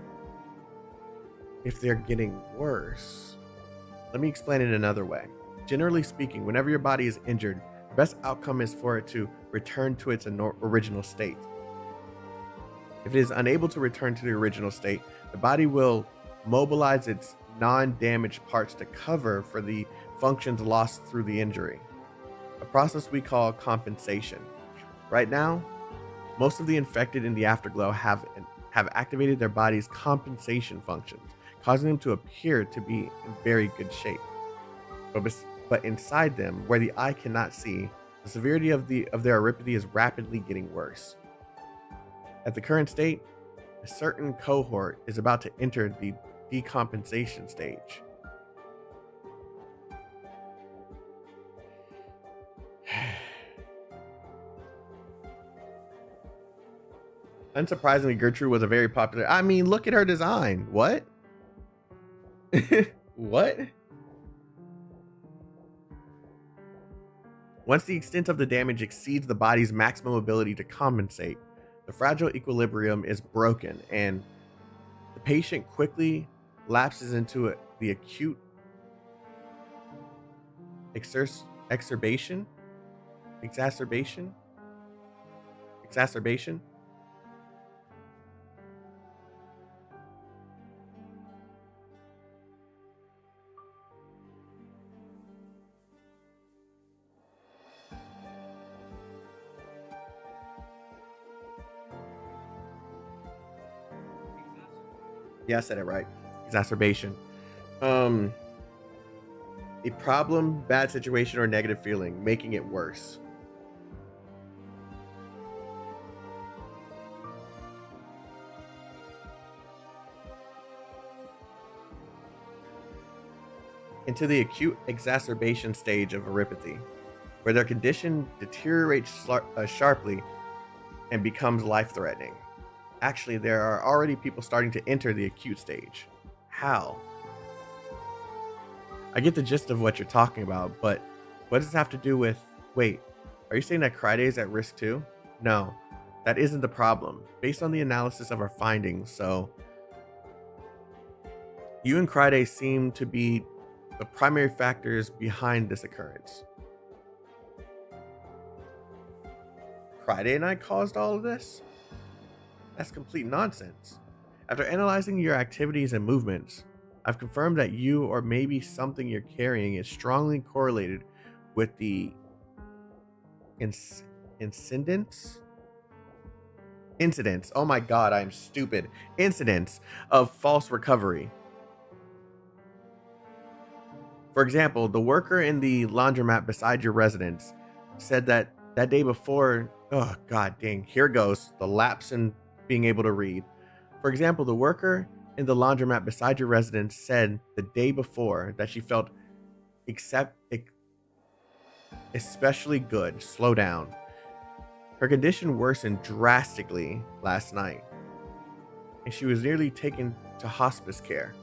if they're getting worse? Let me explain it another way. Generally speaking, whenever your body is injured, the best outcome is for it to return to its original state. If it is unable to return to the original state, the body will mobilize its non-damaged parts to cover for the functions lost through the injury, a process we call compensation. Right now, most of the infected in the afterglow have activated their body's compensation functions, causing them to appear to be in very good shape. But inside them, where the eye cannot see, the severity of their eripathy is rapidly getting worse. At the current state, a certain cohort is about to enter the decompensation stage. Unsurprisingly, Gertrude was a very popular. I mean, look at her design. What? What? Once the extent of the damage exceeds the body's maximum ability to compensate, the fragile equilibrium is broken and the patient quickly lapses into the acute exacerbation. Yeah, I said it right. Exacerbation. A problem, bad situation, or negative feeling, making it worse. Into the acute exacerbation stage of eripathy, where their condition deteriorates sharply and becomes life-threatening. Actually, there are already people starting to enter the acute stage. How? I get the gist of what you're talking about, but what does this have to do with... Wait, are you saying that Cryday is at risk too? No, that isn't the problem. Based on the analysis of our findings, so... You and Cryday seem to be the primary factors behind this occurrence. Cryday and I caused all of this? That's complete nonsense. After analyzing your activities and movements, I've confirmed that you or maybe something you're carrying is strongly correlated with the incidents. Oh my god, I'm stupid. Incidents of false recovery. For example, the worker in the laundromat beside your residence said that day before... Oh god dang, here goes the lapse in being able to read. For example, the worker in the laundromat beside your residence said the day before that she felt especially good. Slow down. Her condition worsened drastically last night, and she was nearly taken to hospice care.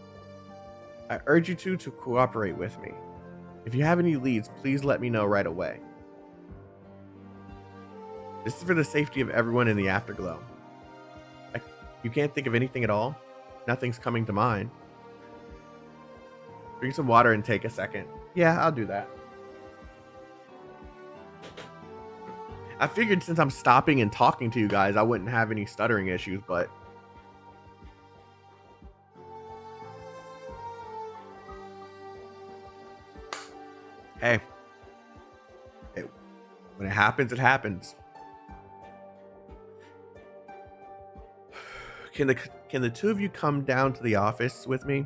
I urge you to cooperate with me. If you have any leads, please let me know right away. This is for the safety of everyone in the afterglow. You can't think of anything at all? Nothing's coming to mind. Drink some water and take a second. Yeah, I'll do that. I figured since I'm stopping and talking to you guys, I wouldn't have any stuttering issues, but... Hey. When it happens, it happens. Can the two of you come down to the office with me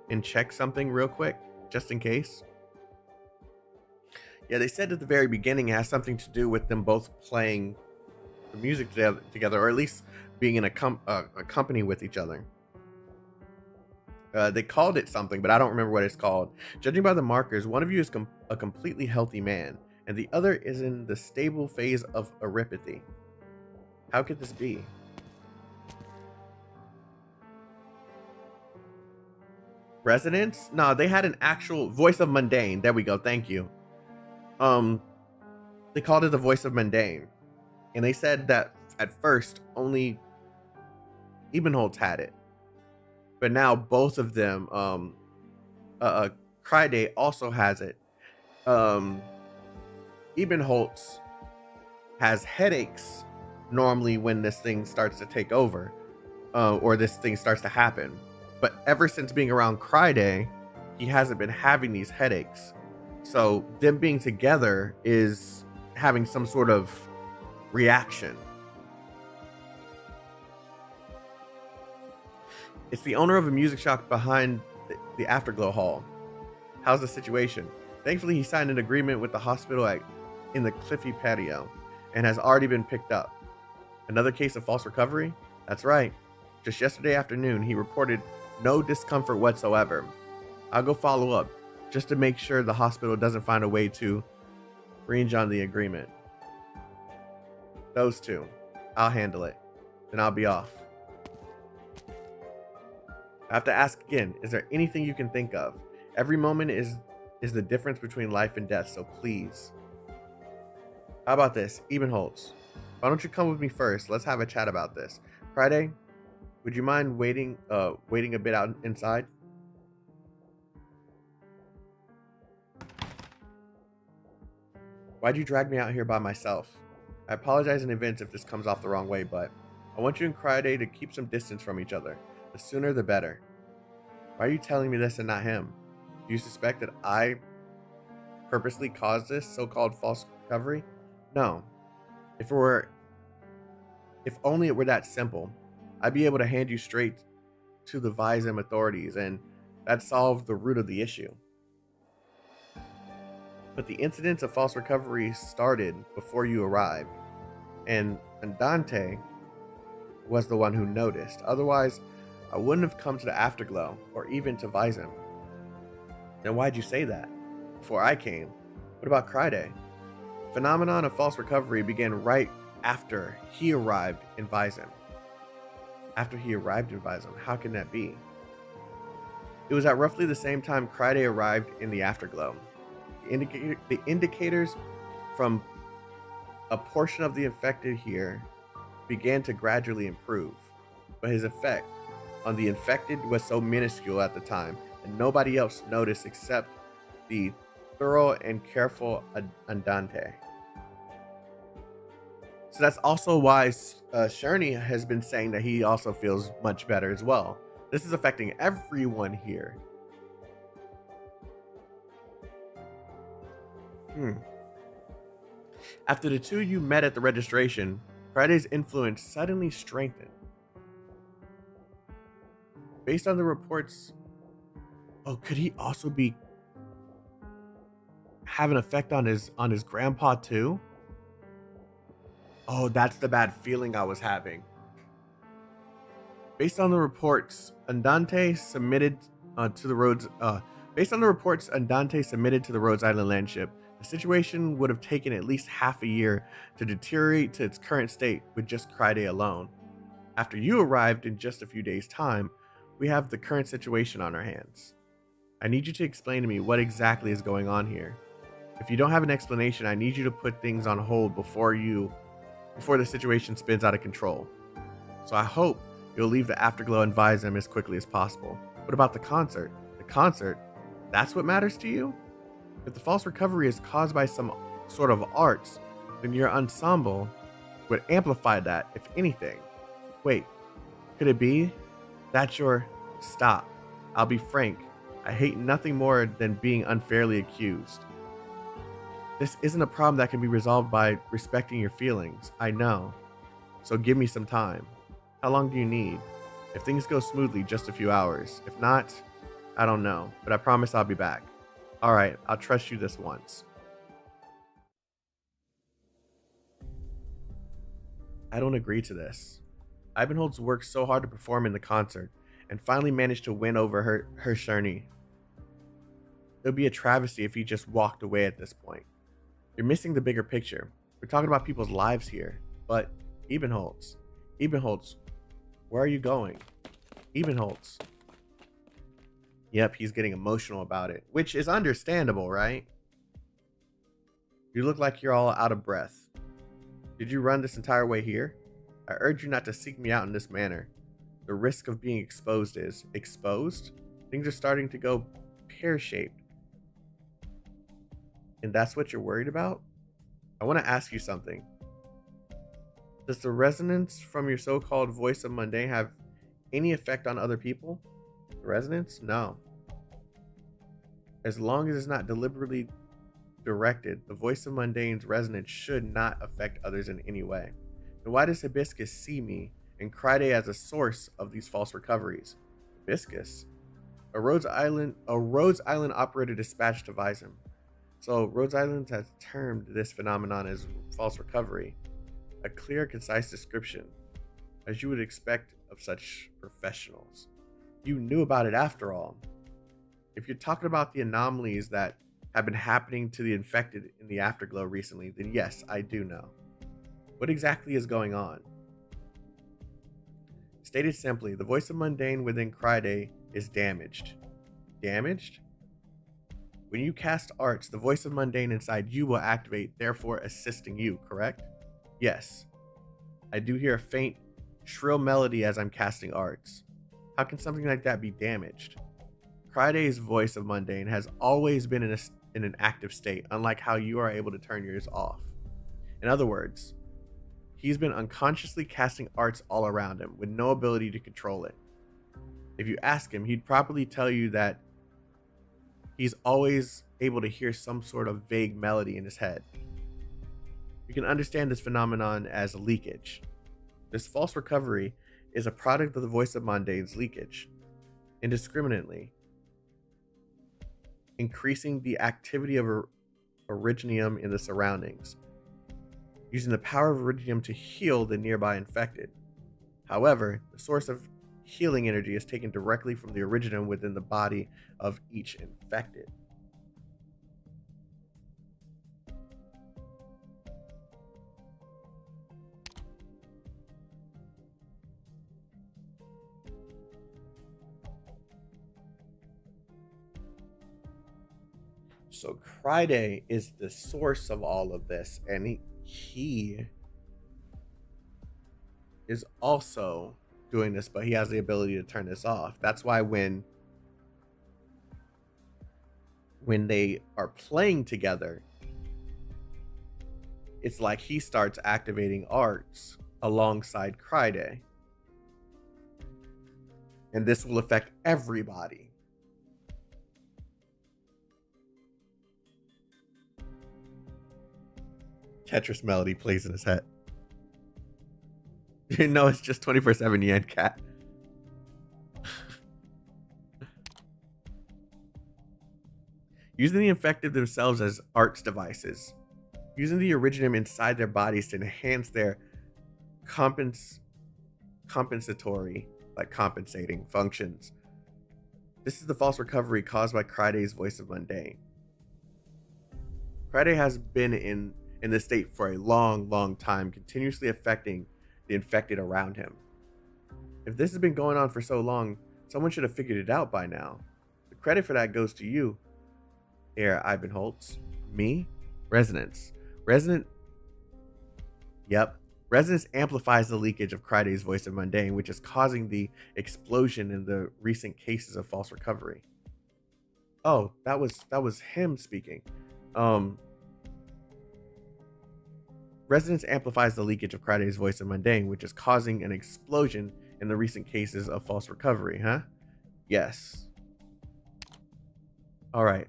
and check something real quick, just in case? Yeah, they said at the very beginning it has something to do with them both playing the music together, or at least being in a company with each other. They called it something, but I don't remember what it's called. Judging by the markers, one of you is a completely healthy man, and the other is in the stable phase of eripathy. How could this be? residents? No, they had an actual voice of mundane. There we go. Thank you. They called it the voice of mundane, and they said that at first only Ebenholz had it, but now both of them, Kryday also has it. Ebenholz has headaches normally when this thing starts to take over, or this thing starts to happen. But ever since being around Kryday, he hasn't been having these headaches. So them being together is having some sort of reaction. It's the owner of a music shop behind the Afterglow Hall. How's the situation? Thankfully, he signed an agreement with the hospital in the Cliffy patio and has already been picked up. Another case of false recovery? That's right. Just yesterday afternoon, he reported no discomfort whatsoever. I'll go follow up, just to make sure the hospital doesn't find a way to range on the agreement. Those two. I'll handle it. Then I'll be off. I have to ask again, is there anything you can think of? Every moment is the difference between life and death, so please. How about this? Ebenholz, why don't you come with me first? Let's have a chat about this. Kryday, would you mind waiting a bit out inside? Why'd you drag me out here by myself? I apologize in advance if this comes off the wrong way, but I want you and Kryday to keep some distance from each other. The sooner the better. Why are you telling me this and not him? Do you suspect that I purposely caused this so-called false recovery? No. If only it were that simple, I'd be able to hand you straight to the Visum authorities, and that'd solve the root of the issue. But the incidents of false recovery started before you arrived, and Andante was the one who noticed. Otherwise, I wouldn't have come to the Afterglow or even to Visum. Then why'd you say that? Before I came. What about Kryday? Phenomenon of false recovery began right after he arrived in Visum. After he arrived in Visum, how can that be? It was at roughly the same time Kryday arrived in the Afterglow. The indicators from a portion of the infected here began to gradually improve, but his effect on the infected was so minuscule at the time, and nobody else noticed except the thorough and careful Andante. So that's also why Sherney has been saying that he also feels much better as well. This is affecting everyone here. After the two of you met at the registration, Friday's influence suddenly strengthened. Based on the reports, could he also be have an effect on his grandpa too? Oh, that's the bad feeling I was having. Based on the reports, Andante submitted to the Rhodes. Based on the reports Andante submitted to the Rhodes Island landship, the situation would have taken at least half a year to deteriorate to its current state with just Kryday alone. After you arrived in just a few days' time, we have the current situation on our hands. I need you to explain to me what exactly is going on here. If you don't have an explanation, I need you to put things on hold before the situation spins out of control. So I hope you'll leave the Afterglow and Visum as quickly as possible. What about the concert? The concert? That's what matters to you? If the false recovery is caused by some sort of arts, then your ensemble would amplify that, if anything. Wait, could it be? That's your... Stop. I'll be frank. I hate nothing more than being unfairly accused. This isn't a problem that can be resolved by respecting your feelings. I know. So give me some time. How long do you need? If things go smoothly, just a few hours. If not, I don't know. But I promise I'll be back. Alright, I'll trust you this once. I don't agree to this. Ivanholtz worked so hard to perform in the concert, and finally managed to win over her Sherney. It would be a travesty if he just walked away at this point. You're missing the bigger picture. We're talking about people's lives here. But, Ebenholtz, where are you going? Ebenholtz. Yep, he's getting emotional about it, which is understandable, right? You look like you're all out of breath. Did you run this entire way here? I urge you not to seek me out in this manner. The risk of being exposed is exposed? Things are starting to go pear-shaped. And that's what you're worried about? I want to ask you something. Does the resonance from your so-called voice of mundane have any effect on other people? The resonance? No. As long as it's not deliberately directed, the voice of mundane's resonance should not affect others in any way. Then why does Hibiscus see me and Kryde as a source of these false recoveries? Hibiscus? A Rhodes Island operator dispatched to advise him. So Rhodes Island has termed this phenomenon as false recovery. A clear, concise description, as you would expect of such professionals. You knew about it after all. If you're talking about the anomalies that have been happening to the infected in the Afterglow recently, then yes, I do know. What exactly is going on? Stated simply, the voice of mundane within Kryde is damaged. Damaged? When you cast arts, the voice of mundane inside you will activate, therefore assisting you, correct? Yes. I do hear a faint, shrill melody as I'm casting arts. How can something like that be damaged? Kryde's voice of mundane has always been in an active state, unlike how you are able to turn yours off. In other words, he's been unconsciously casting arts all around him with no ability to control it. If you ask him, he'd probably tell you that he's always able to hear some sort of vague melody in his head. You can understand this phenomenon as leakage. This false recovery is a product of the voice of mundane's leakage, indiscriminately increasing the activity of originium in the surroundings, using the power of originium to heal the nearby infected. However, the source of healing energy is taken directly from the originium within the body of each infected. So Kryde is the source of all of this, and he is also doing this, but he has the ability to turn this off. That's why when they are playing together, it's like he starts activating arts alongside Kryde. And this will affect everybody. Tetris melody plays in his head. You know, it's just 24/7 yen cat. Using the infected themselves as arts devices. Using the originium inside their bodies to enhance their compensatory, like compensating functions. This is the false recovery caused by Kryde's voice of mundane. Kryde has been in this state for a long time, continuously affecting the infected around him. If this has been going on for so long, someone should have figured it out by now. The credit for that goes to you, Herr Ibenholtz. Me? Resonance. Resonance amplifies the leakage of Kryde's voice of mundane, which is causing the explosion in the recent cases of false recovery. Oh, that was him speaking. Resonance amplifies the leakage of Kryde's voice of mundane, which is causing an explosion in the recent cases of false recovery, huh? Yes. Alright.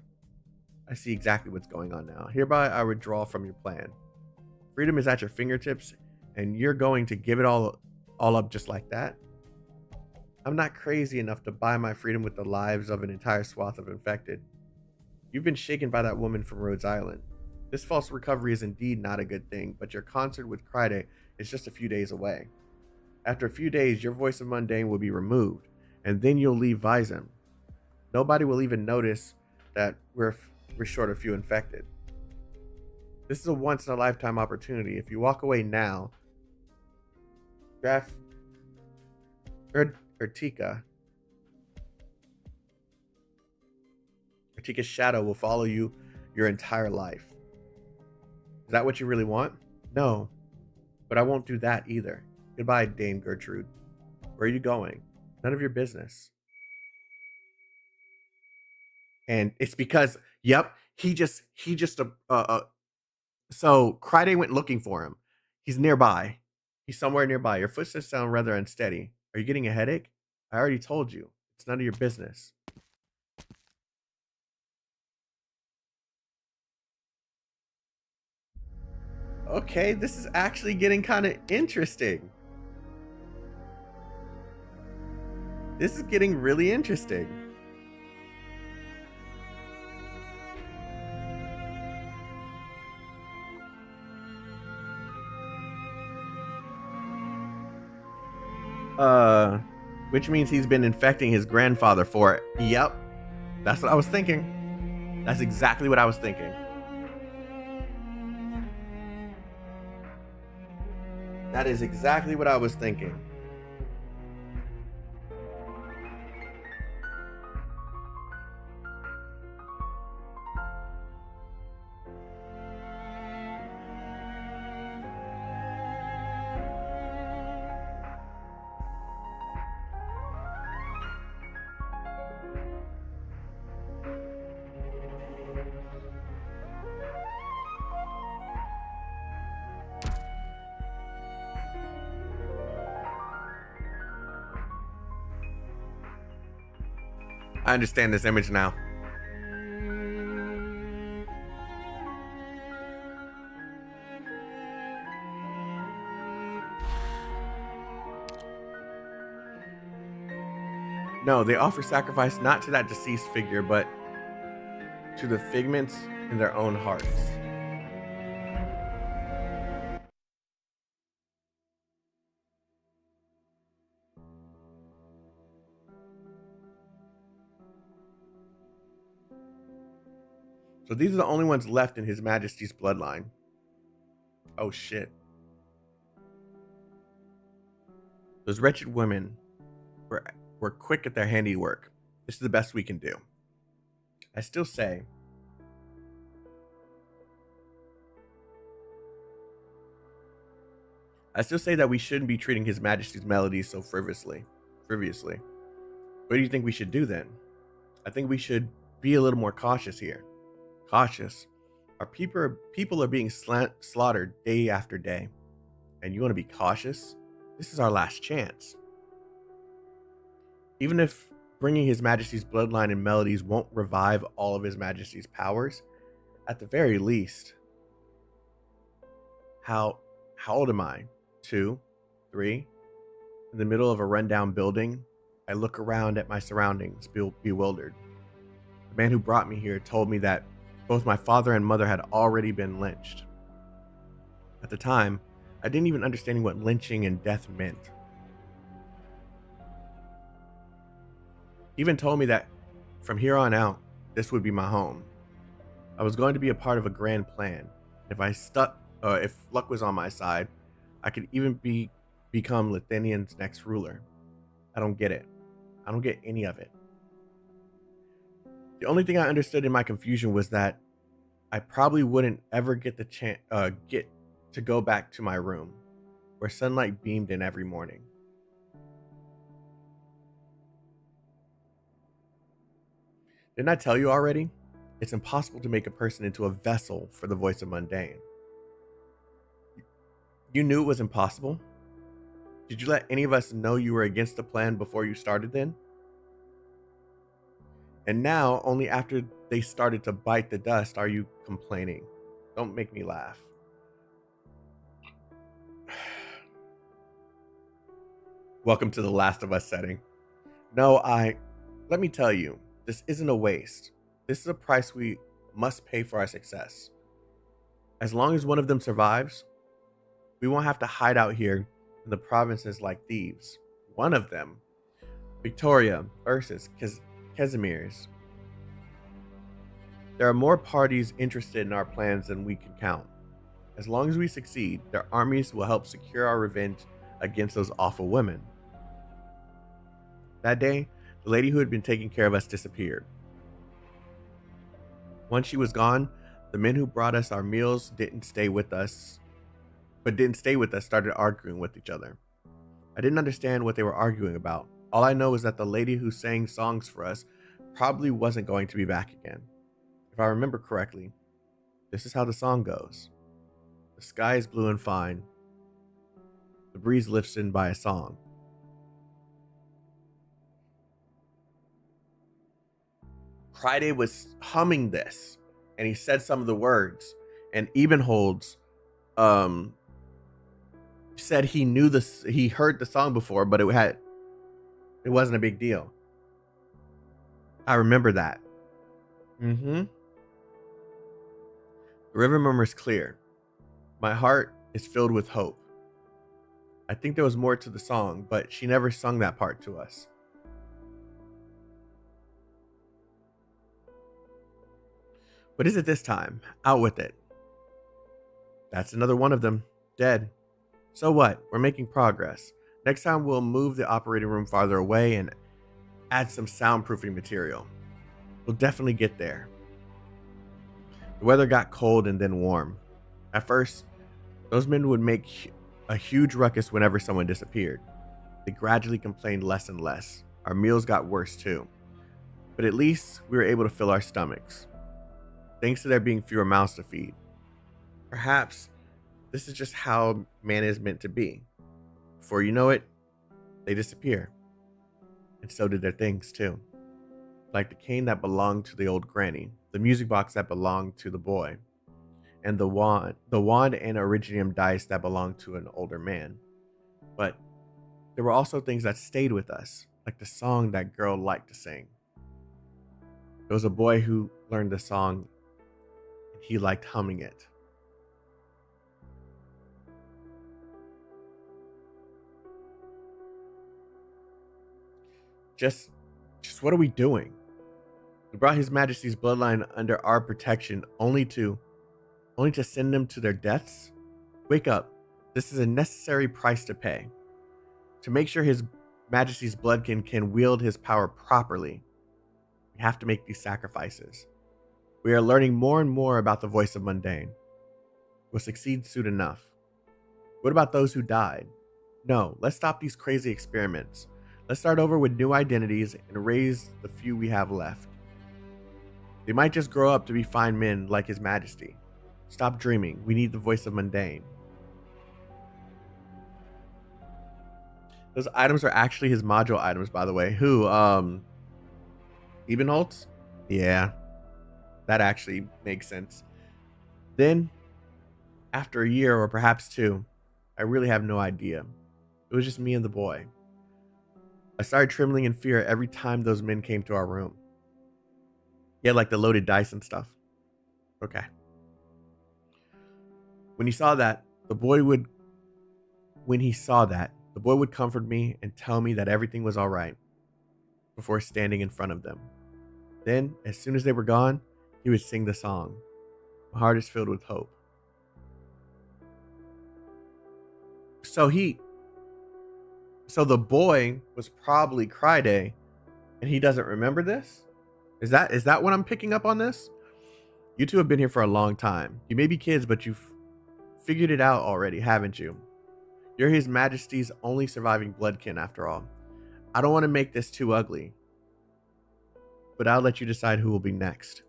I see exactly what's going on now. Hereby, I withdraw from your plan. Freedom is at your fingertips, and you're going to give it all up just like that? I'm not crazy enough to buy my freedom with the lives of an entire swath of infected. You've been shaken by that woman from Rhodes Island. This false recovery is indeed not a good thing, but your concert with Kryde is just a few days away. After a few days, your voice of mundane will be removed, and then you'll leave Visum. Nobody will even notice that we're short a few infected. This is a once-in-a-lifetime opportunity. If you walk away now, Graf Urtica Katika's shadow will follow you your entire life. Is that what you really want? No, but I won't do that either. Goodbye, Dame Gertrude. Where are you going? None of your business. And it's because, yep, so Cryday went looking for him. He's nearby. He's somewhere nearby. Your footsteps sound rather unsteady. Are you getting a headache? I already told you. It's none of your business. Okay, this is actually getting kind of interesting. This is getting really interesting. Which means he's been infecting his grandfather for it. Yep. That's what I was thinking. That's exactly what I was thinking. That is exactly what I was thinking. I understand this image now. No, they offer sacrifice not to that deceased figure, but to the figments in their own hearts. So these are the only ones left in His Majesty's bloodline. Oh shit. Those wretched women were quick at their handiwork. This is the best we can do. I still say that we shouldn't be treating His Majesty's melodies so frivolously. What do you think we should do then? I think we should be a little more cautious here. Cautious? Our people are being slaughtered day after day. And you want to be cautious? This is our last chance. Even if bringing His Majesty's bloodline and melodies won't revive all of His Majesty's powers, at the very least, how old am I? 2, 3, in the middle of a rundown building. I look around at my surroundings, bewildered. The man who brought me here told me that both my father and mother had already been lynched. At the time, I didn't even understand what lynching and death meant. He even told me that from here on out, this would be my home. I was going to be a part of a grand plan. If luck was on my side, I could even become Lithinian's next ruler. I don't get it. I don't get any of it. The only thing I understood in my confusion was that I probably wouldn't ever get the chance get to go back to my room, where sunlight beamed in every morning. Didn't I tell you already? It's impossible to make a person into a vessel for the voice of mundane. You knew it was impossible? Did you let any of us know you were against the plan before you started then? And now, only after they started to bite the dust, are you complaining? Don't make me laugh. Welcome to the Last of Us setting. No, let me tell you, this isn't a waste. This is a price we must pay for our success. As long as one of them survives, we won't have to hide out here in the provinces like thieves. One of them, Victoria, Ursus, Casimir's. There are more parties interested in our plans than we can count. As long as we succeed, their armies will help secure our revenge against those awful women. That day, the lady who had been taking care of us disappeared. Once she was gone, the men who brought us our meals didn't stay with us, started arguing with each other. I didn't understand what they were arguing about. All I know is that the lady who sang songs for us probably wasn't going to be back again. If I remember correctly, this is how the song goes. The sky is blue and fine. The breeze lifts in by a song. Friday was humming this, and he said some of the words. And Ebenholz said he knew this, he heard the song before, but it wasn't a big deal. I remember that. The river murmurs clear. My heart is filled with hope. I think there was more to the song, but she never sung that part to us. What is it this time? Out with it. That's another one of them. Dead. So what? We're making progress. Next time we'll move the operating room farther away and add some soundproofing material. We'll definitely get there. The weather got cold and then warm. At first, those men would make a huge ruckus whenever someone disappeared. They gradually complained less and less. Our meals got worse too. But at least we were able to fill our stomachs, thanks to there being fewer mouths to feed. Perhaps this is just how man is meant to be. Before you know it, they disappear. And so did their things too. Like the cane that belonged to the old granny, the music box that belonged to the boy, and the wand and Originium dice that belonged to an older man. But there were also things that stayed with us, like the song that girl liked to sing. There was a boy who learned the song, and he liked humming it. Just what are we doing? We brought His Majesty's bloodline under our protection only to send them to their deaths? Wake up. This is a necessary price to pay. To make sure His Majesty's bloodkin can wield his power properly, we have to make these sacrifices. We are learning more and more about the voice of Mundane. We'll succeed soon enough. What about those who died? No, let's stop these crazy experiments. Let's start over with new identities and raise the few we have left. They might just grow up to be fine men like His Majesty. Stop dreaming. We need the voice of Mundane. Those items are actually his module items, by the way. Who? Ebenholz? Yeah, that actually makes sense. Then, after a year or perhaps two, I really have no idea. It was just me and the boy. I started trembling in fear every time those men came to our room. Yeah, like the loaded dice and stuff. Okay. When he saw that, the boy would comfort me and tell me that everything was all right before standing in front of them. Then, as soon as they were gone, he would sing the song. My heart is filled with hope. So the boy was probably Cryday, and he doesn't remember this? Is that what I'm picking up on this? You two have been here for a long time. You may be kids, but you've figured it out already, haven't you? You're His Majesty's only surviving bloodkin, after all. I don't want to make this too ugly, but I'll let you decide who will be next.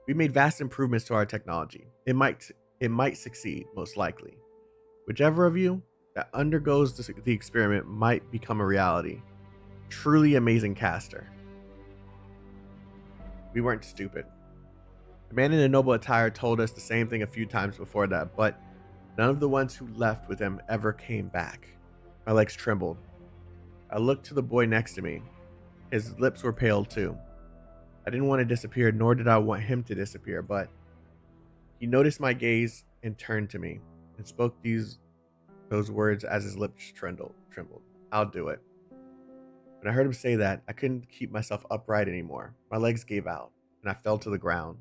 We made vast improvements to our technology. It might succeed, most likely. Whichever of you that undergoes the experiment might become a reality. Truly amazing caster. We weren't stupid. The man in the noble attire told us the same thing a few times before that, but none of the ones who left with him ever came back. My legs trembled. I looked to the boy next to me. His lips were pale too. I didn't want to disappear, nor did I want him to disappear, but he noticed my gaze and turned to me and spoke those words as his lips trembled. I'll do it. When I heard him say that, I couldn't keep myself upright anymore. My legs gave out, and I fell to the ground.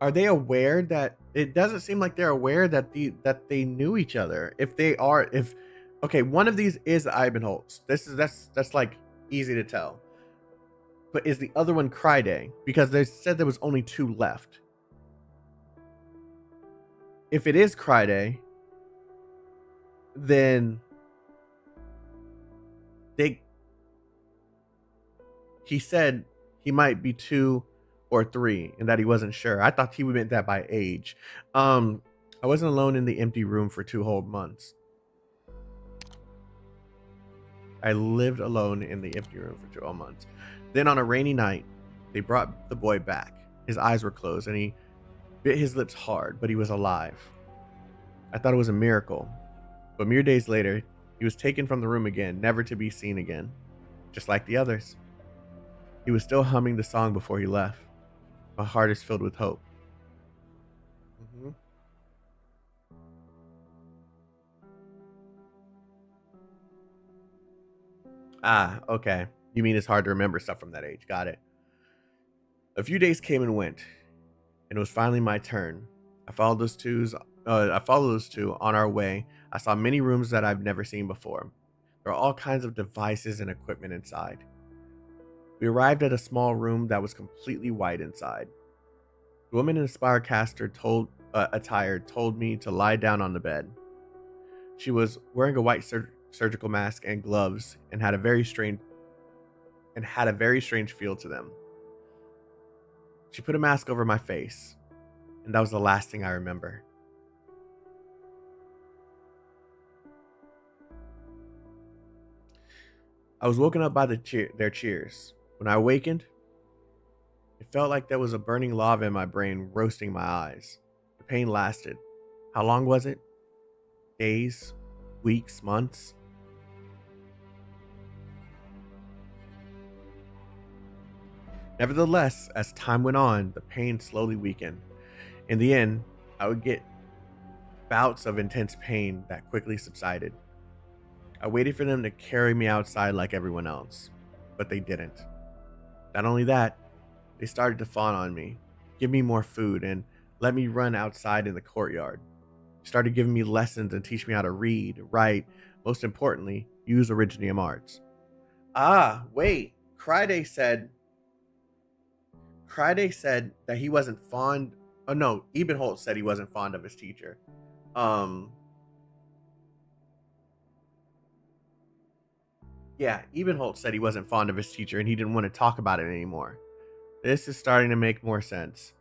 Are they aware that it doesn't seem like they're aware that they knew each other? If they are, if okay, one of these is Ibenholtz. That's like easy to tell. But is the other one Kryday? Because they said there was only two left. If it is Kryday, then he said he might be 2 or 3 and that he wasn't sure. I thought he meant that by age. I wasn't alone in the empty room for 2 whole months. I lived alone in the empty room for 2 whole months. Then on a rainy night, they brought the boy back. His eyes were closed and he bit his lips hard, but he was alive. I thought it was a miracle. But mere days later, he was taken from the room again, never to be seen again. Just like the others. He was still humming the song before he left. My heart is filled with hope. Mm-hmm. Ah, okay. You mean it's hard to remember stuff from that age. Got it. A few days came and went, and it was finally my turn. I followed those two on our way. I saw many rooms that I've never seen before. There were all kinds of devices and equipment inside. We arrived at a small room that was completely white inside. The woman in the Spirecaster attire told me to lie down on the bed. She was wearing a white surgical mask and gloves and had a very strange feel to them. She put a mask over my face, and that was the last thing I remember. I was woken up by their cheers. When I awakened, it felt like there was a burning lava in my brain roasting my eyes. The pain lasted. How long was it? Days? Weeks? Months? Nevertheless, as time went on, the pain slowly weakened. In the end, I would get bouts of intense pain that quickly subsided. I waited for them to carry me outside like everyone else, but they didn't. Not only that, they started to fawn on me, give me more food, and let me run outside in the courtyard. They started giving me lessons and teach me how to read, write, most importantly, use Originium arts. Ah, wait, Kryday said that he wasn't fond. Oh no, Ebenholt said he wasn't fond of his teacher. Yeah, Ebenholt said he wasn't fond of his teacher and he didn't want to talk about it anymore. This is starting to make more sense.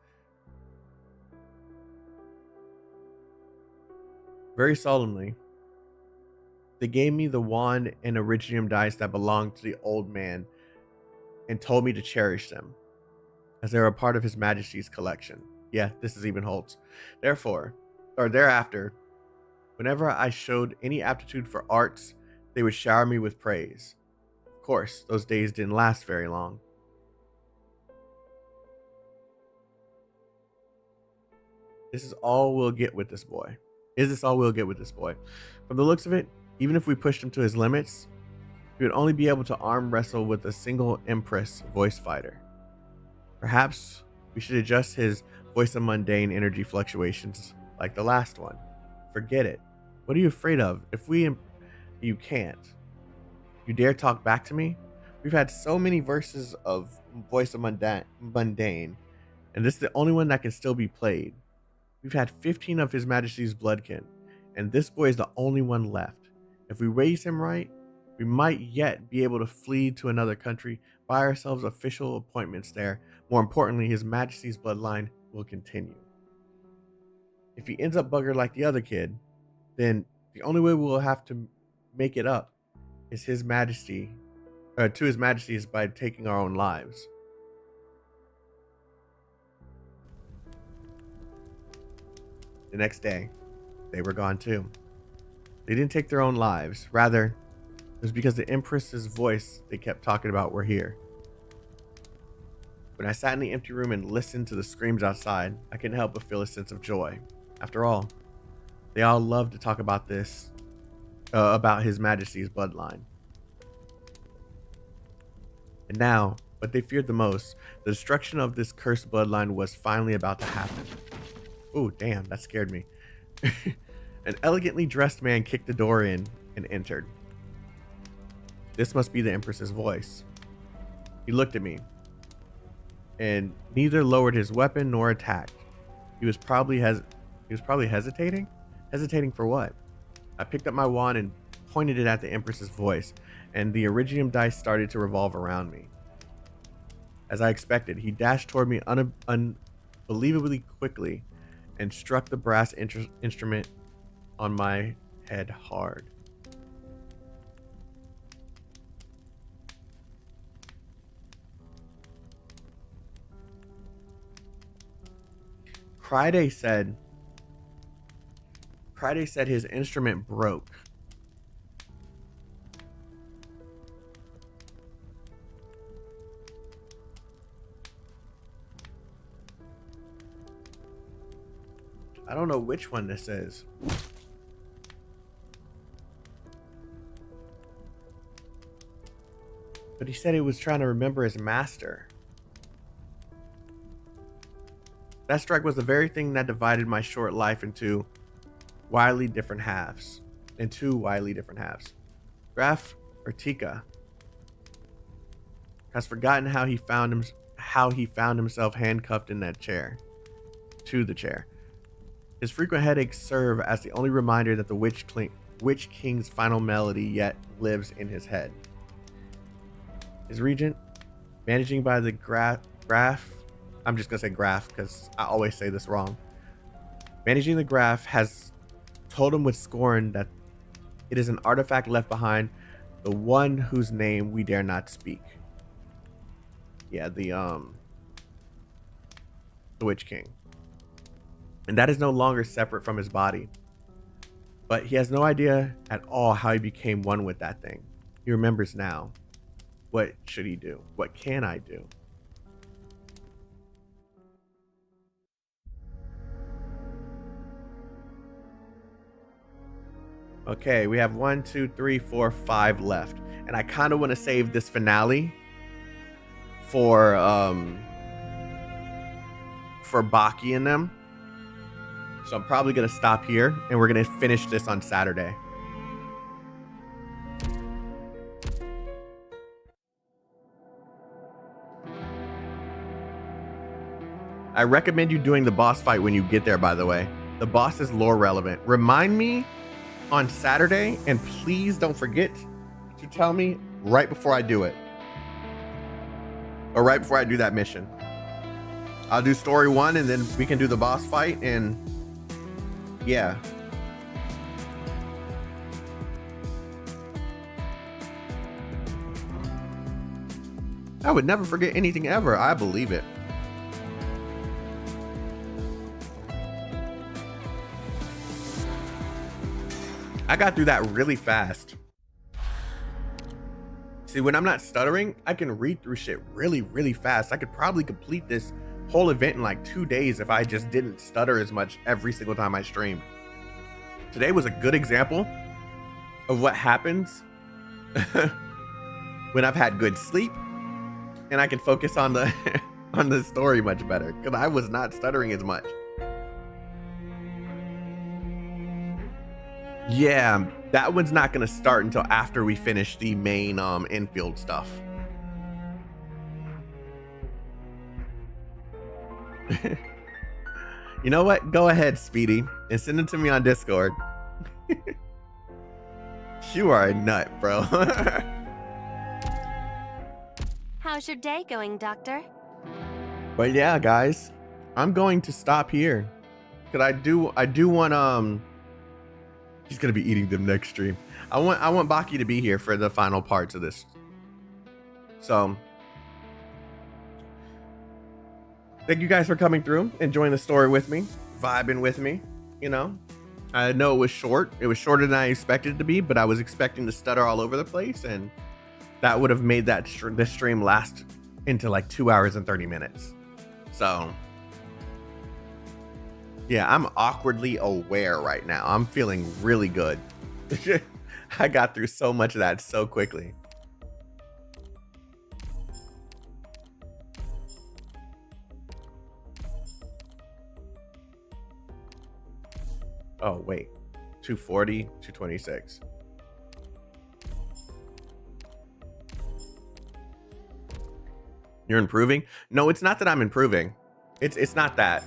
Very solemnly, they gave me the wand and Originium dice that belonged to the old man and told me to cherish them, as they were a part of His Majesty's collection. Yeah, this is Ebenholtz. Thereafter, whenever I showed any aptitude for arts, they would shower me with praise. Of course, those days didn't last very long. This is all we'll get with this boy. Is this all we'll get with this boy? From the looks of it, even if we pushed him to his limits, he would only be able to arm wrestle with a single Empress voice fighter. Perhaps we should adjust his voice of mundane energy fluctuations like the last one. Forget it. What are you afraid of? You can't. You dare talk back to me? We've had so many verses of voice of mundane, and this is the only one that can still be played. We've had 15 of His Majesty's bloodkin, and this boy is the only one left. If we raise him right, we might yet be able to flee to another country, buy ourselves official appointments there. More importantly, His Majesty's bloodline will continue. If he ends up buggered like the other kid, then the only way we'll have to make it up is to His Majesty is by taking our own lives. The next day, they were gone too. They didn't take their own lives. Rather, it was because the Empress's voice they kept talking about were here. When I sat in the empty room and listened to the screams outside, I couldn't help but feel a sense of joy. After all, they all loved to talk about about His Majesty's bloodline. And now, what they feared the most. The destruction of this cursed bloodline was finally about to happen. Oh, damn, that scared me. An elegantly dressed man kicked the door in and entered. This must be the Empress's voice. He looked at me, and neither lowered his weapon nor attacked. He was probably hesitating. Hesitating for what? I picked up my wand and pointed it at the Empress's voice, and the iridium dice started to revolve around me. As I expected, he dashed toward me unbelievably quickly and struck the brass instrument on my head hard. Friday said his instrument broke. I don't know which one this is. But he said he was trying to remember his master. That strike was the very thing that divided my short life into two widely different halves. Graf Urtica has forgotten how he found himself handcuffed in that chair. To the chair. His frequent headaches serve as the only reminder that the Witch King's final melody yet lives in his head. His regent, managing by the Graf, I'm just going to say Graf because I always say this wrong. Managing the Graf has told him with scorn that it is an artifact left behind, the one whose name we dare not speak. Yeah, the Witch King. And that is no longer separate from his body. But he has no idea at all how he became one with that thing. He remembers now. What should he do? What can I do? Okay, we have 1, 2, 3, 4, 5 left. And I kind of want to save this finale for Baki and them. So I'm probably going to stop here and we're going to finish this on Saturday. I recommend you doing the boss fight when you get there, by the way. The boss is lore relevant. Remind me on Saturday, and please don't forget to tell me right before I do it. Or right before I do that mission. I'll do story 1 and then we can do the boss fight, and yeah. I would never forget anything ever. I believe it. I got through that really fast. See, when I'm not stuttering, I can read through shit really, really fast. I could probably complete this whole event in like 2 days if I just didn't stutter as much every single time I streamed. Today was a good example of what happens when I've had good sleep and I can focus on the on the story much better, because I was not stuttering as much. Yeah, that one's not going to start until after we finish the main infield stuff. You know what? Go ahead, Speedy, and send it to me on Discord. You are a nut, bro. How's your day going, Doctor? But yeah, guys, I'm going to stop here. Cause I do want he's gonna be eating them next stream. I want Baki to be here for the final parts of this. So thank you guys for coming through, enjoying the story with me, vibing with me. You know, I know it was short. It was shorter than I expected it to be, but I was expecting to stutter all over the place, and that would have made this stream last into like 2 hours and 30 minutes. So yeah, I'm awkwardly aware right now. I'm feeling really good. I got through so much of that so quickly. Oh, wait. 240, 226. You're improving? No, it's not that I'm improving. It's not that.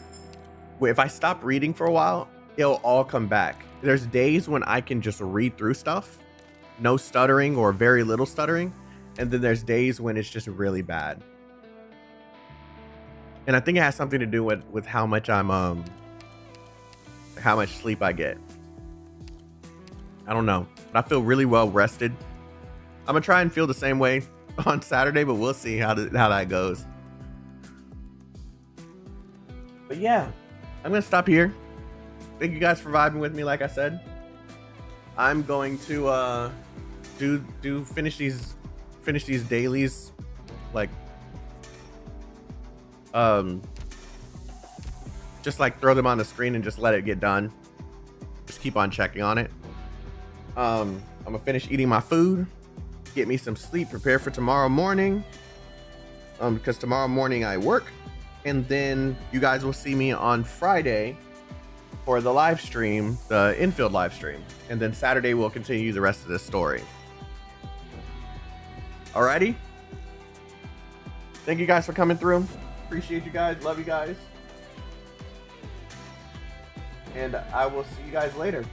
If I stop reading for a while, it'll all come back. There's days when I can just read through stuff, no stuttering or very little stuttering, and then there's days when it's just really bad. And I think it has something to do with how much how much sleep I get. I don't know, but I feel really well rested. I'm gonna try and feel the same way on Saturday, but we'll see how that goes. But yeah, I'm gonna stop here. Thank you guys for vibing with me. Like I said, I'm going to finish these dailies, like just like throw them on the screen and just let it get done. Just keep on checking on it. I'm gonna finish eating my food, get me some sleep, prepare for tomorrow morning. Because tomorrow morning I work, and then you guys will see me on Friday for the live stream, the infield live stream, and then Saturday we'll continue the rest of this story. Alrighty. Thank you guys for coming through. Appreciate you guys. Love you guys. And I will see you guys later.